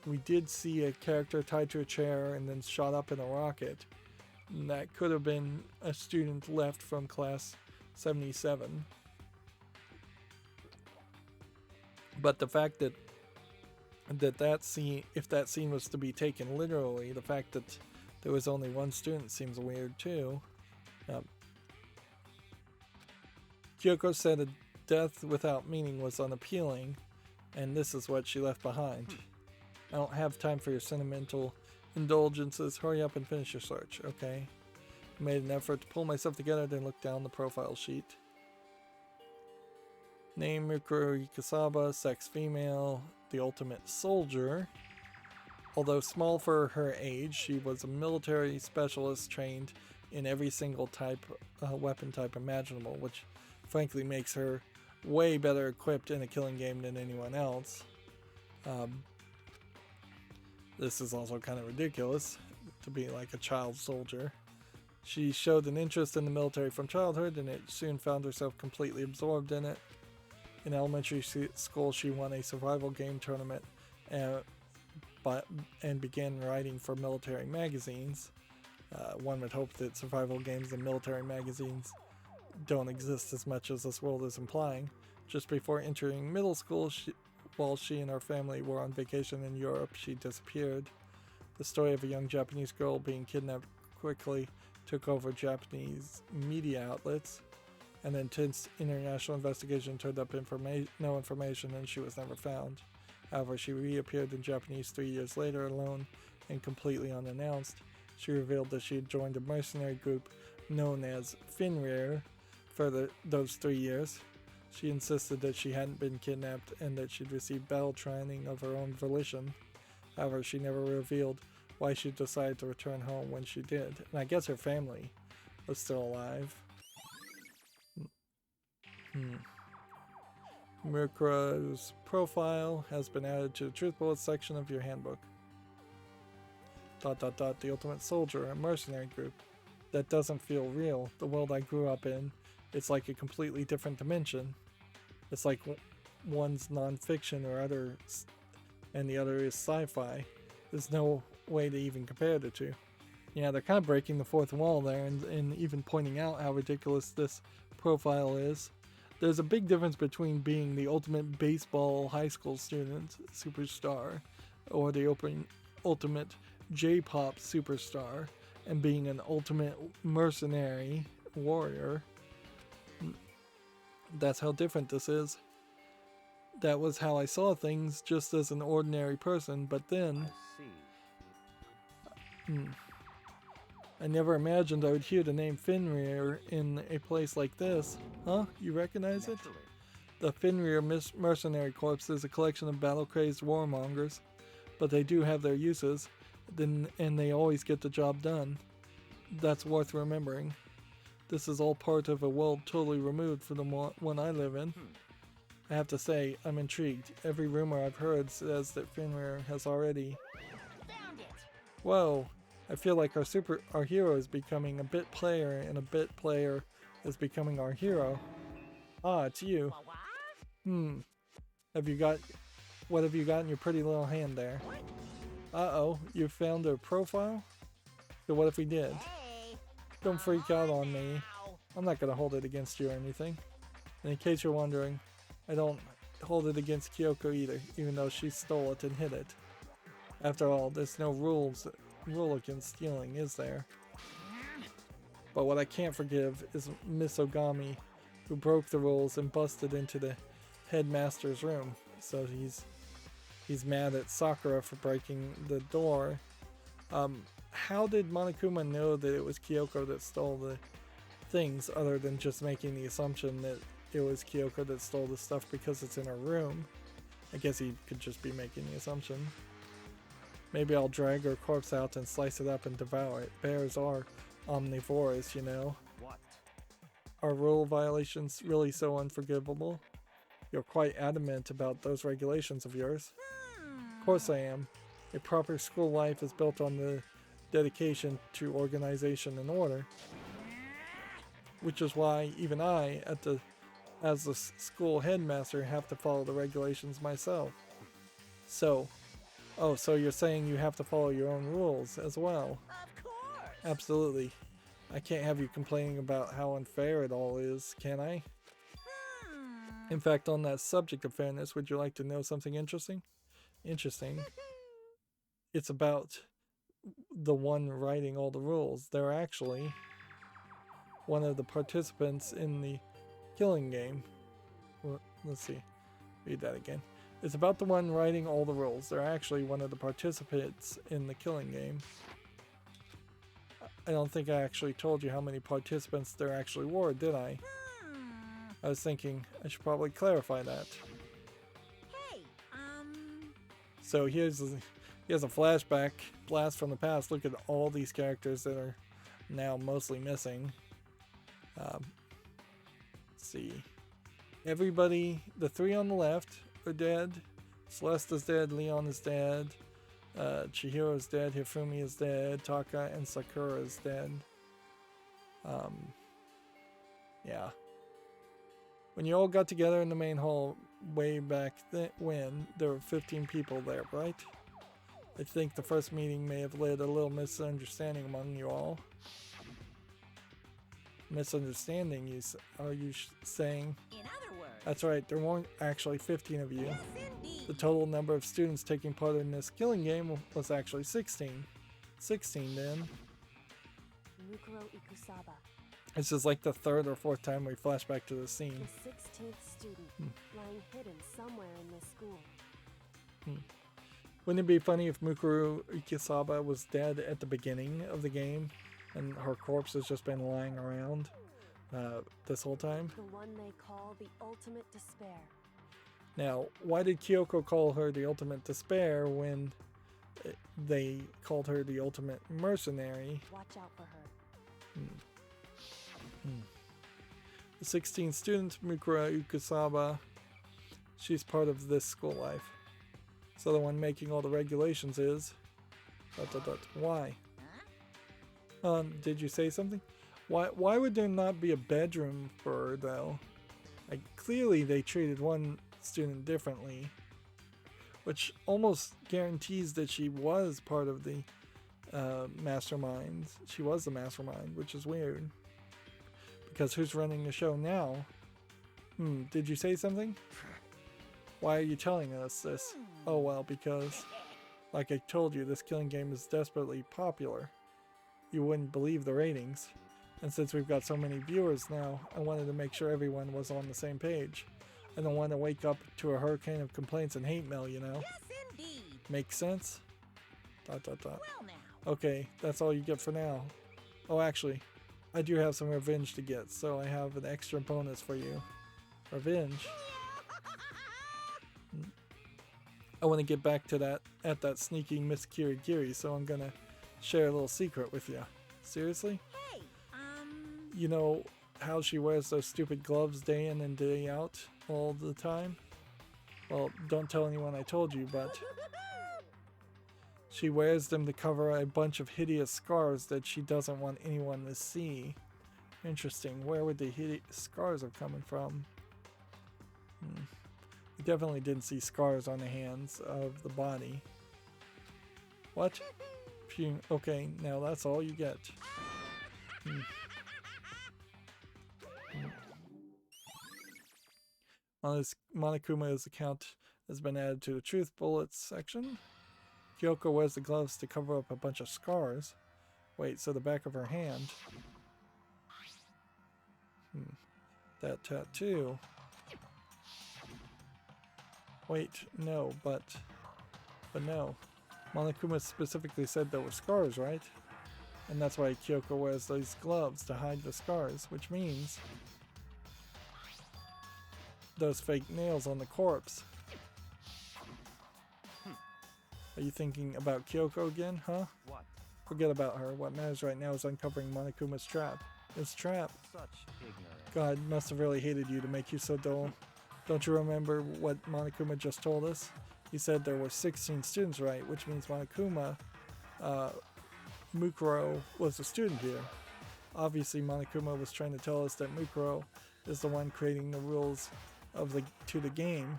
we did see a character tied to a chair and then shot up in a rocket. And that could have been a student left from class 77. But the fact that scene, if that scene was to be taken literally, the fact that there was only one student seems weird too. Kyoko said a death without meaning was unappealing, and this is what she left behind. I don't have time for your sentimental indulgences. Hurry up and finish your search, okay? I made an effort to pull myself together, then looked down the profile sheet. Name Mukuro Ikasaba, sex female, the ultimate soldier. Although small for her age, she was a military specialist trained in every single weapon type imaginable, which frankly makes her way better equipped in a killing game than anyone else. This is also kind of ridiculous to be like a child soldier. She showed an interest in the military from childhood, and it soon found herself completely absorbed in it. In elementary school, she won a survival game tournament and began writing for military magazines. One would hope that survival games and military magazines don't exist as much as this world is implying. Just before entering middle school, while she and her family were on vacation in Europe, she disappeared. The story of a young Japanese girl being kidnapped quickly took over Japanese media outlets. An intense international investigation turned up no information, and she was never found. However, she reappeared in Japanese 3 years later, alone and completely unannounced, she revealed that she had joined a mercenary group known as Fenrir for those 3 years. She insisted that she hadn't been kidnapped and that she'd received battle training of her own volition. However, she never revealed why she decided to return home when she did, and I guess her family was still alive. Murderous profile has been added to the truth bullets section of your handbook. ... The ultimate soldier, a mercenary group. That doesn't feel real. The world I grew up in, it's like a completely different dimension. It's like one's non-fiction or other, and the other is sci-fi. There's no way to even compare the two. Yeah, they're kind of breaking the fourth wall there and even pointing out how ridiculous this profile is. There's a big difference between being the ultimate baseball high school student superstar or the ultimate J-pop superstar and being an ultimate mercenary warrior. That's how different this is. That was how I saw things just as an ordinary person, but then I never imagined I would hear the name Fenrir in a place like this. Huh? You recognize it? The Fenrir Mercenary Corps is a collection of battle-crazed warmongers, but they do have their uses, and they always get the job done. That's worth remembering. This is all part of a world totally removed from the one I live in. I have to say, I'm intrigued. Every rumor I've heard says that Fenrir has already... Found it. Whoa! I feel like our hero is becoming a bit player, and a bit player is becoming our hero. Ah, it's you. What? What have you got in your pretty little hand there? Uh-oh, you found a profile? So what if we did? Hey. Don't freak out on me. I'm not gonna hold it against you or anything. And in case you're wondering, I don't hold it against Kyoko either, even though she stole it and hid it. After all, there's no rule against stealing, is there? But what I can't forgive is Miss Ogami, who broke the rules and busted into the headmaster's room. So he's mad at Sakura for breaking the door. How did Monokuma know that it was Kyoko that stole the things, other than just making the assumption that it was Kyoko that stole the stuff because it's in her room? I guess he could just be making the assumption. Maybe I'll drag her corpse out and slice it up and devour it. Bears are omnivorous, you know. What? Are rule violations really so unforgivable? You're quite adamant about those regulations of yours. Of course I am. A proper school life is built on the dedication to organization and order. Which is why even I, as the school headmaster, have to follow the regulations myself. So you're saying you have to follow your own rules as well? Of course. Absolutely. I can't have you complaining about how unfair it all is, can I? In fact, on that subject of fairness, would you like to know something interesting? Interesting. It's about the one writing all the rules. They're actually one of the participants in the killing game. Well, let's see. Read that again. It's about the one writing all the rules. They're actually one of the participants in the killing game. I don't think I actually told you how many participants there actually were, did I? I was thinking I should probably clarify that. Hey, So here's a flashback blast from the past. Look at all these characters that are now mostly missing. Let's see. Everybody, the three on the left are dead. Celeste is dead, Leon is dead, Chihiro is dead, Hifumi is dead, Taka and Sakura is dead. Yeah. When you all got together in the main hall way back when, there were 15 people there, right? I think the first meeting may have led a little misunderstanding among you all. Misunderstanding, are you saying? in other words. That's right, there weren't actually 15 of you. Yes, indeed. The total number of students taking part in this killing game was actually 16. 16 then. Mukuro Ikusaba, This is like the third or fourth time we flash back to the scene. the 16th student, lying hidden somewhere in this school. Wouldn't it be funny if Mukuro Ikisaba was dead at the beginning of the game and her corpse has just been lying around this whole time? The one they call the ultimate despair. Now, why did Kyoko call her the ultimate despair when they called her the ultimate mercenary? Watch out for her. The 16th student, Mukuro Ikisaba, she's part of this school life. So the one making all the regulations is... Why? Did you say something? Why would there not be a bedroom for her, though? Like, clearly they treated one student differently, which almost guarantees that she was part of the mastermind. She was the mastermind, which is weird. Because who's running the show now? Did you say something? Why are you telling us this? Oh well, because, like I told you, this killing game is desperately popular. You wouldn't believe the ratings. And since we've got so many viewers now, I wanted to make sure everyone was on the same page. I don't want to wake up to a hurricane of complaints and hate mail, you know? Yes, indeed. Makes sense? Well now. Okay, that's all you get for now. Oh, actually, I do have some revenge to get, so I have an extra bonus for you. Revenge? I want to get back to that sneaking Miss Kirigiri, so I'm gonna share a little secret with you. Seriously? Hey, You know how she wears those stupid gloves day in and day out all the time? Well, don't tell anyone I told you, but she wears them to cover a bunch of hideous scars that she doesn't want anyone to see. Interesting. Where would the hideous scars have coming from? You definitely didn't see scars on the hands of the body. What? Phew. Okay, now that's all you get. Monokuma's account has been added to the truth bullets section. Kyoko wears the gloves to cover up a bunch of scars. Wait, so the back of her hand. That tattoo. Wait, no, but no. Monokuma specifically said there were scars, right? And that's why Kyoko wears these gloves to hide the scars, which means those fake nails on the corpse. Are you thinking about Kyoko again, huh? What? Forget about her. What matters right now is uncovering Monokuma's trap. His trap. Such ignorance. God must have really hated you to make you so dull. Don't you remember what Monokuma just told us? He said there were 16 students, right? Which means Mukuro was a student here. Obviously, Monokuma was trying to tell us that Mukuro is the one creating the rules of the game.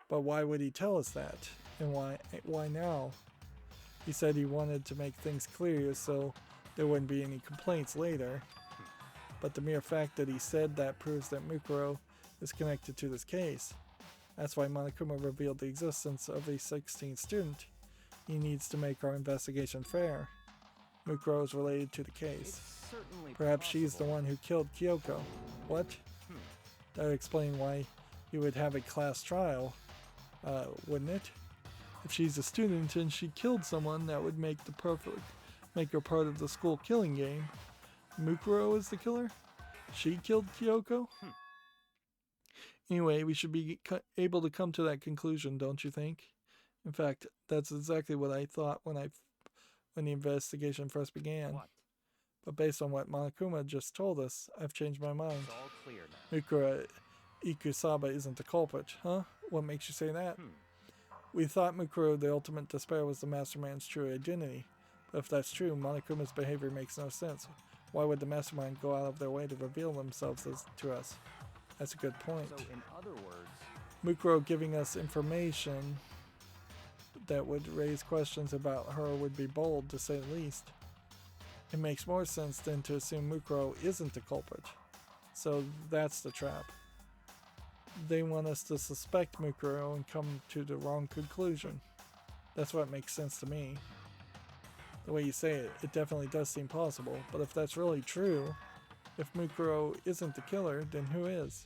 But why would he tell us that? And why now? He said he wanted to make things clear so there wouldn't be any complaints later. But the mere fact that he said that proves that Mukuro is connected to this case. That's why Monokuma revealed the existence of a 16th student. He needs to make our investigation fair. Mukuro is related to the case. It's certainly Perhaps she's the possible. one who killed Kyoko. What? That would explain why he would have a class trial, wouldn't it? If she's a student and she killed someone, that would make her part of the school killing game. Mukuro is the killer? She killed Kyoko? Anyway, we should be able to come to that conclusion, don't you think? In fact, that's exactly what I thought when the investigation first began. What? But based on what Monokuma just told us, I've changed my mind. It's all clear now. Mukuro Ikusaba isn't the culprit, huh? What makes you say that? We thought Mukuro, the ultimate despair, was the mastermind's true identity. But if that's true, Monokuma's behavior makes no sense. Why would the mastermind go out of their way to reveal themselves to us? That's a good point. So, in other words, Mukuro giving us information that would raise questions about her would be bold, to say the least. It makes more sense than to assume Mukuro isn't the culprit. So that's the trap. They want us to suspect Mukuro and come to the wrong conclusion. That's what makes sense to me. The way you say it, it definitely does seem possible, but if that's really true, if Mukuro isn't the killer, then who is?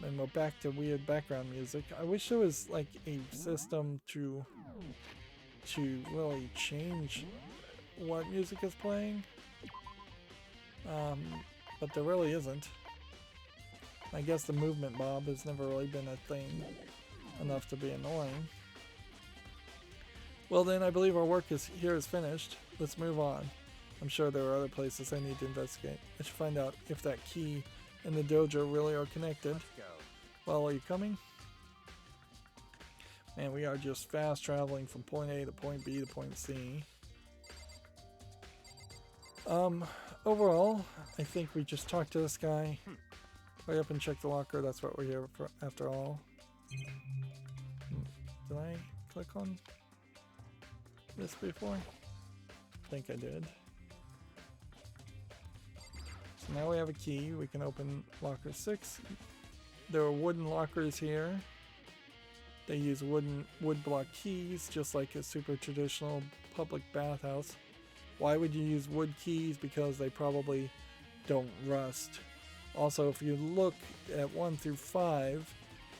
And we're back to weird background music. I wish there was like a system to really change what music is playing. But there really isn't. I guess the movement bob has never really been a thing enough to be annoying. Well then, I believe our work is finished. Let's move on. I'm sure there are other places I need to investigate. I should find out if that key and the dojo really are connected. Let's go. Well, are you coming? Man, we are just fast traveling from point A to point B to point C. Overall, I think we just talked to this guy. Hurry up and check the locker. That's what we're here for after all. Did I click on this before? I think I did. So now we have a key. We can open locker 6. There are wooden lockers here. They use wood block keys, just like a super traditional public bathhouse. Why would you use wood keys? Because they probably don't rust. Also, if you look at 1 through 5,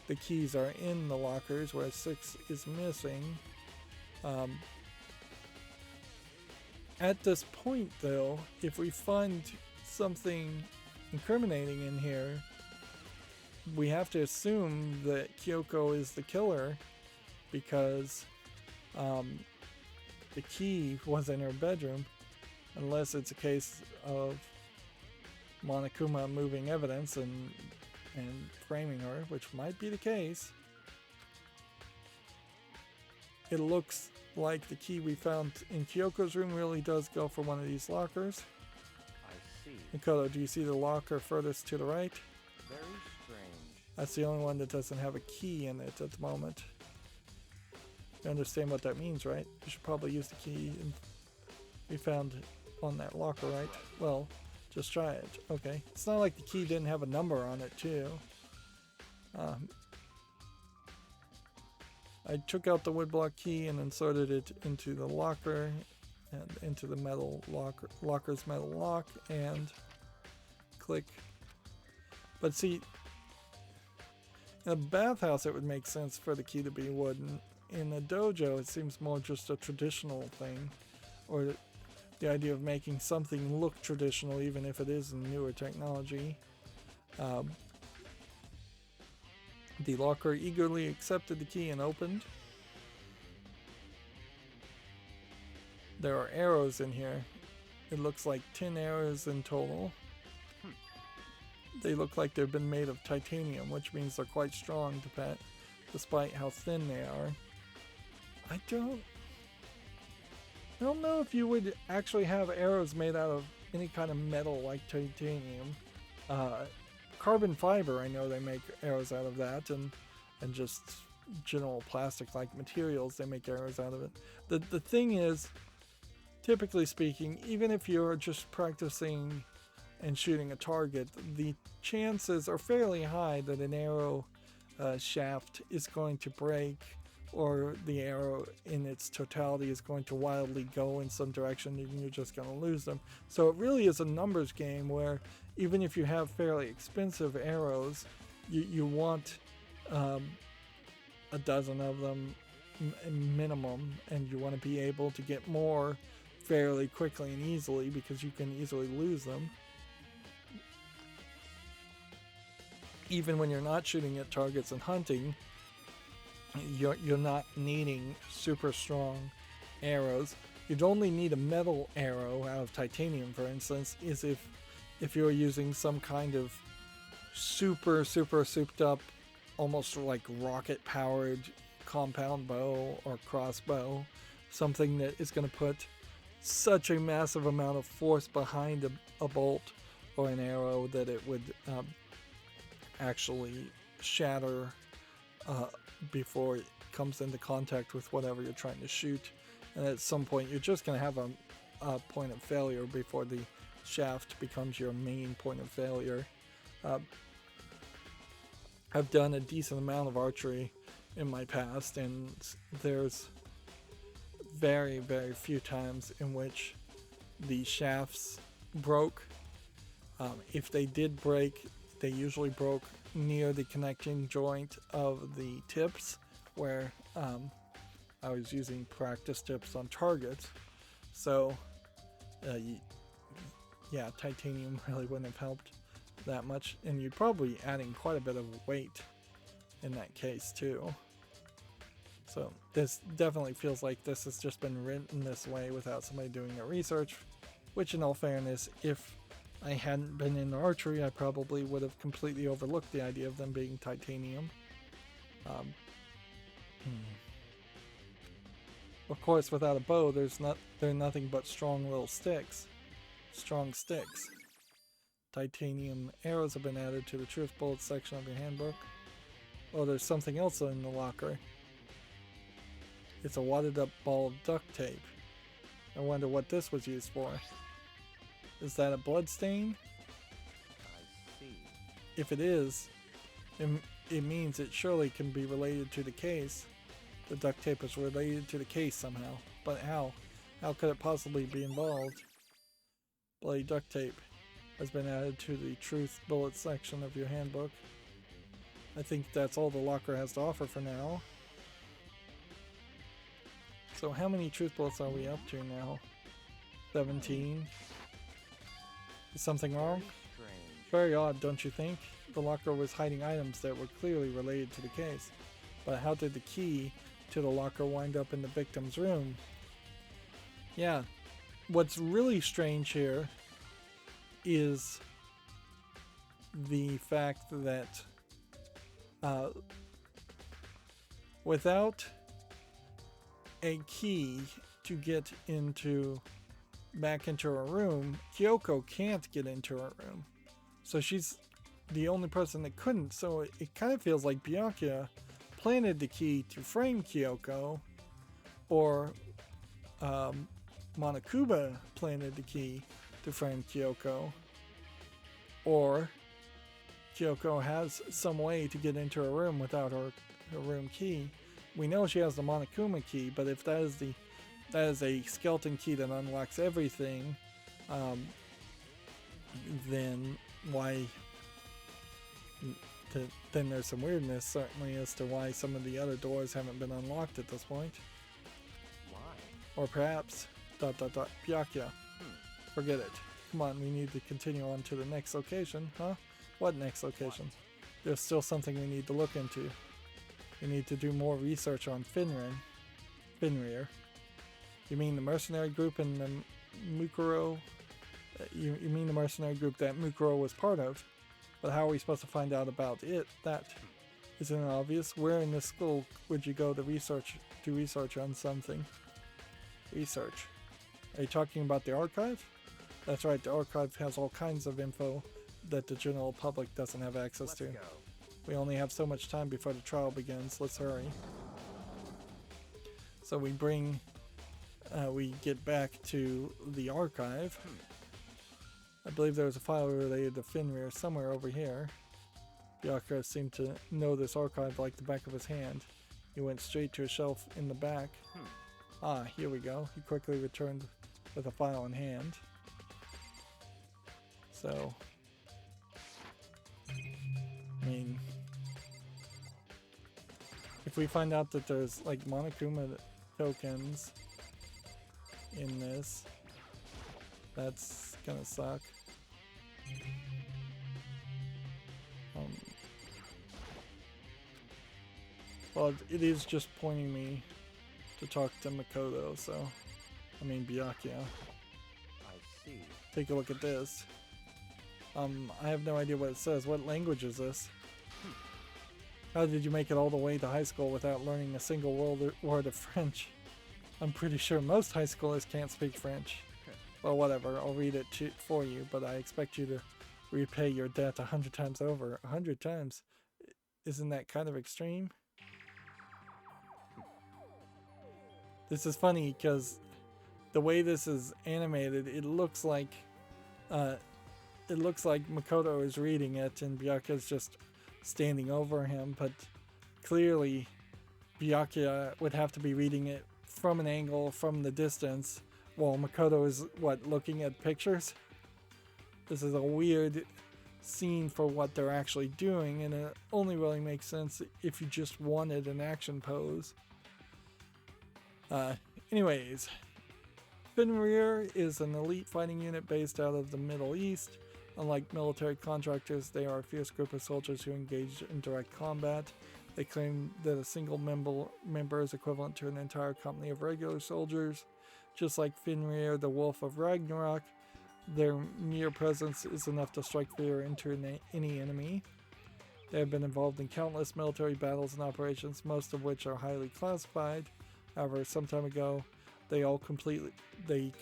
the keys are in the lockers, whereas 6 is missing. At this point, though, if we find something incriminating in here, we have to assume that Kyoko is the killer, because the key was in her bedroom, unless it's a case of Monokuma moving evidence and framing her, which might be the case. It looks like the key we found in Kyoko's room really does go for one of these lockers. I see. Makoto, do you see the locker furthest to the right? Very strange. That's the only one that doesn't have a key in it at the moment. You understand what that means, right? You should probably use the key we found on that locker, right? Well, just try it. Okay. It's not like the key didn't have a number on it, too. I took out the woodblock key and inserted it into the locker and into the locker's metal lock, and click. But see, in a bathhouse it would make sense for the key to be wooden. In a dojo it seems more just a traditional thing, or the idea of making something look traditional even if it is newer technology. The locker eagerly accepted the key and opened. There are arrows in here. It looks like 10 arrows in total. They look like they've been made of titanium, which means they're quite strong to pet, despite how thin they are. I don't know if you would actually have arrows made out of any kind of metal like titanium. Carbon fiber, I know they make arrows out of that, and just general plastic like materials, they make arrows out of it. The thing is, typically speaking, even if you're just practicing and shooting a target, the chances are fairly high that an arrow shaft is going to break, or the arrow in its totality is going to wildly go in some direction and you're just going to lose them. So it really is a numbers game where even if you have fairly expensive arrows, you want a dozen of them minimum, and you want to be able to get more fairly quickly and easily because you can easily lose them. Even when you're not shooting at targets and hunting, you're not needing super strong arrows. You'd only need a metal arrow out of titanium, for instance, is if you're using some kind of super souped up, almost like rocket powered compound bow or crossbow, something that is going to put such a massive amount of force behind a bolt or an arrow that it would actually shatter before it comes into contact with whatever you're trying to shoot. And at some point you're just going to have a point of failure before the shaft becomes your main point of failure. I've done a decent amount of archery in my past, and there's very, very few times in which the shafts broke. If they did break, they usually broke near the connecting joint of the tips, where I was using practice tips on targets. So, yeah, titanium really wouldn't have helped that much, and you'd probably be adding quite a bit of weight in that case too. So this definitely feels like this has just been written this way without somebody doing their research, which in all fairness, if I hadn't been in archery, I probably would have completely overlooked the idea of them being titanium. Of course, without a bow, they're nothing but strong little sticks. Strong sticks. Titanium arrows have been added to the truth bullets section of your handbook. Oh, there's something else in the locker. It's a wadded up ball of duct tape. I wonder what this was used for. Is that a blood stain? I see. If it is, it means it surely can be related to the case. The duct tape is related to the case somehow. But how? How could it possibly be involved? Bloody duct tape has been added to the truth bullet section of your handbook. I think that's all the locker has to offer for now. So how many truth bullets are we up to now? 17? Is something wrong? Strange. Very odd, don't you think? The locker was hiding items that were clearly related to the case. But how did the key to the locker wind up in the victim's room? Yeah. What's really strange here is the fact that without a key to get back into her room, Kyoko can't get into her room. So she's the only person that couldn't. So it kind of feels like Byakuya planted the key to frame Kyoko, or Monokuma planted the key to frame Kyoko, or Kyoko has some way to get into her room without her room key. We know she has the Monokuma key, but if that is a skeleton key that unlocks everything, then why? Then there's some weirdness certainly as to why some of the other doors haven't been unlocked at this point. Why? Or perhaps Byakuya. Forget it. Come on, we need to continue on to the next location, huh? What next location? There's still something we need to look into. We need to do more research on Fenrir. You mean the mercenary group in the Mukuro? You mean the mercenary group that Mukuro was part of? But how are we supposed to find out about it? That isn't it obvious. Where in this school would you go to do research on something? Research. Are you talking about the archive? That's right, the archive has all kinds of info that the general public doesn't have access to. Let's go. We only have so much time before the trial begins. Let's hurry. So we get back to the archive. I believe there was a file related to Fenrir somewhere over here. Byakuya seemed to know this archive like the back of his hand. He went straight to a shelf in the back. Ah, here we go. He quickly returned with a file in hand. So, I mean, if we find out that there's like Monokuma tokens in this, that's gonna suck. Well, it is just pointing me to talk to Makoto, so I mean Byakuya. I see. Take a look at this. I have no idea what it says. What language is this? How did you make it all the way to high school without learning a single word of French? I'm pretty sure most high schoolers can't speak French. Well, whatever, I'll read it for you, but I expect you to repay your debt 100 times over. 100 times? Isn't that kind of extreme? This is funny because the way this is animated, it looks like Makoto is reading it and Byakuya's just standing over him, but clearly Byakuya would have to be reading it from an angle from the distance while Makoto is looking at pictures. This is a weird seen for what they're actually doing, and it only really makes sense if you just wanted an action pose. Anyways, Fenrir is an elite fighting unit based out of the Middle East. Unlike military contractors, they are a fierce group of soldiers who engage in direct combat. They claim that a single member is equivalent to an entire company of regular soldiers. Just like Fenrir, the Wolf of Ragnarok, their mere presence is enough to strike fear into any enemy. They have been involved in countless military battles and operations, most of which are highly classified. However, some time ago, they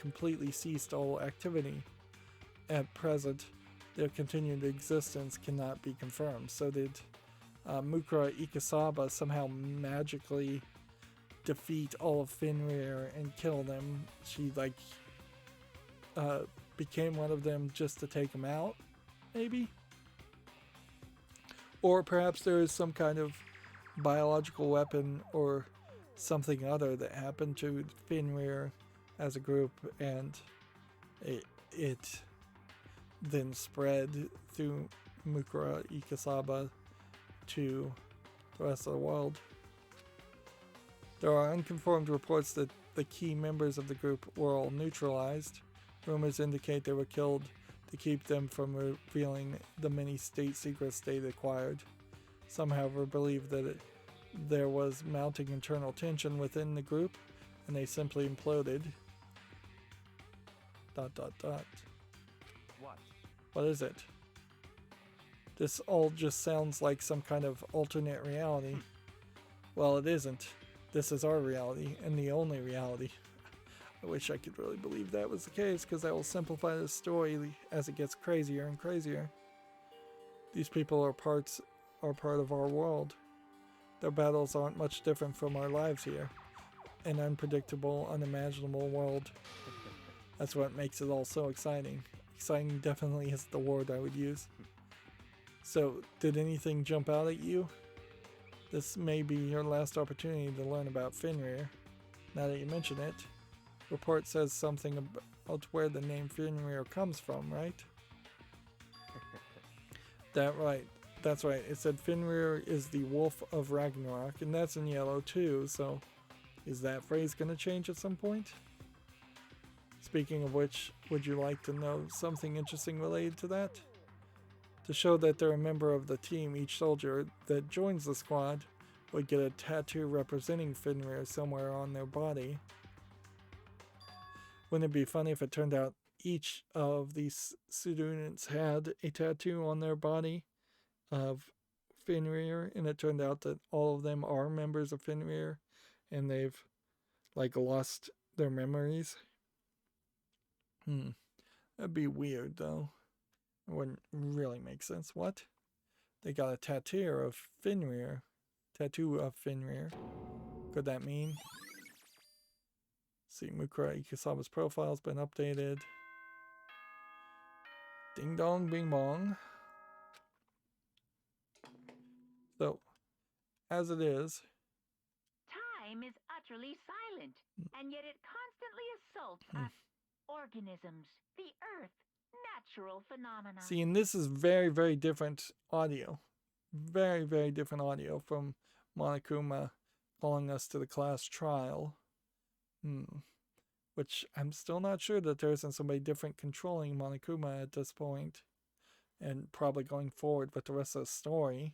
completely ceased all activity. At present, their continued existence cannot be confirmed. So did Mukura Ikasaba somehow magically defeat all of Fenrir and kill them? She became one of them just to take them out, maybe? Or perhaps there is some kind of biological weapon or something other that happened to Fenrir as a group, and it then spread through Mukura Ikasaba to the rest of the world. There are unconfirmed reports that the key members of the group were all neutralized. Rumors indicate they were killed to keep them from revealing the many state secrets they acquired. Some, however, believe that there was mounting internal tension within the group, and they simply imploded. ... What is it? This all just sounds like some kind of alternate reality. Well, it isn't. This is our reality, and the only reality. I wish I could really believe that was the case, because that will simplify the story as it gets crazier and crazier. These people are part of our world. Their battles aren't much different from our lives here. An unpredictable, unimaginable world. That's what makes it all so exciting. Exciting definitely is the word I would use. So, did anything jump out at you? This may be your last opportunity to learn about Fenrir. Now that you mention it, report says something about where the name Fenrir comes from, right? That's right. It said Fenrir is the Wolf of Ragnarok, and that's in yellow too, so is that phrase going to change at some point? Speaking of which, would you like to know something interesting related to that? To show that they're a member of the team, each soldier that joins the squad would get a tattoo representing Fenrir somewhere on their body. Wouldn't it be funny if it turned out each of these students had a tattoo on their body of Fenrir, and it turned out that all of them are members of Fenrir, and they've lost their memories? That'd be weird, though. It wouldn't really make sense. What? They got a tattoo of Fenrir. Could that mean? See, Mukura Ikasaba's profile's been updated. Ding dong, bing bong. So, as it is, Time is utterly silent, and yet it constantly assaults us organisms, the earth, natural phenomena. see, and this is very, very different audio. Very, very different audio from Monokuma calling us to the class trial. Which I'm still not sure that there isn't somebody different controlling Monokuma at this point, and probably going forward with the rest of the story.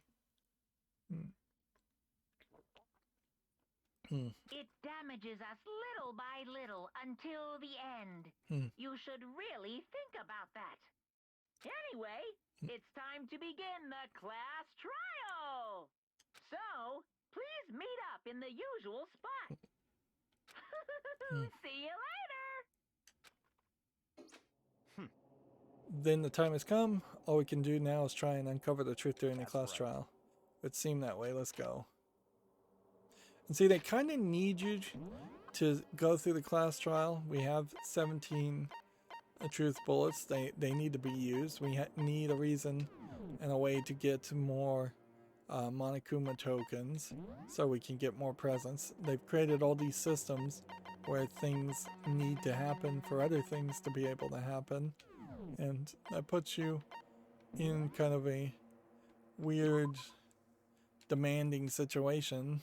It damages us little by little until the end. You should really think about that. Anyway, it's time to begin the class trial. So, please meet up in the usual spot. See you later. Then the time has come. All we can do now is try and uncover the truth during the class trial. It seemed that way. Let's go. And see, they kind of need you to go through the class trial. We have 17 truth bullets. They need to be used. We need a reason and a way to get more Monokuma tokens so we can get more presents. They've created all these systems where things need to happen for other things to be able to happen. And that puts you in kind of a weird, demanding situation.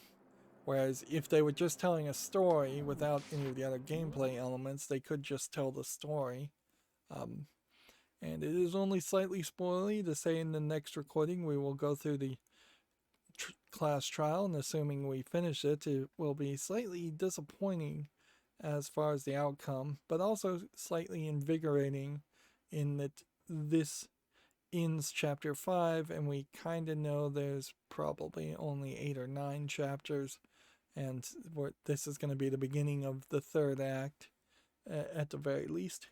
Whereas if they were just telling a story without any of the other gameplay elements, they could just tell the story. And it is only slightly spoily to say in the next recording we will go through the class trial, and assuming we finish it, it will be slightly disappointing as far as the outcome, but also slightly invigorating in that this ends chapter 5, and we kind of know there's probably only 8 or 9 chapters, and this is going to be the beginning of the third act at the very least.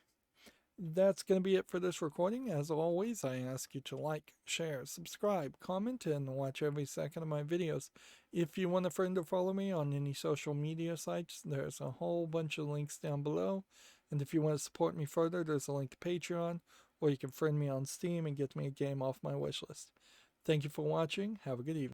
That's going to be it for this recording. As always, I ask you to like, share, subscribe, comment, and watch every second of my videos. If you want a friend to follow me on any social media sites, there's a whole bunch of links down below. And if you want to support me further, there's a link to Patreon, or you can friend me on Steam and get me a game off my wishlist. Thank you for watching. Have a good evening.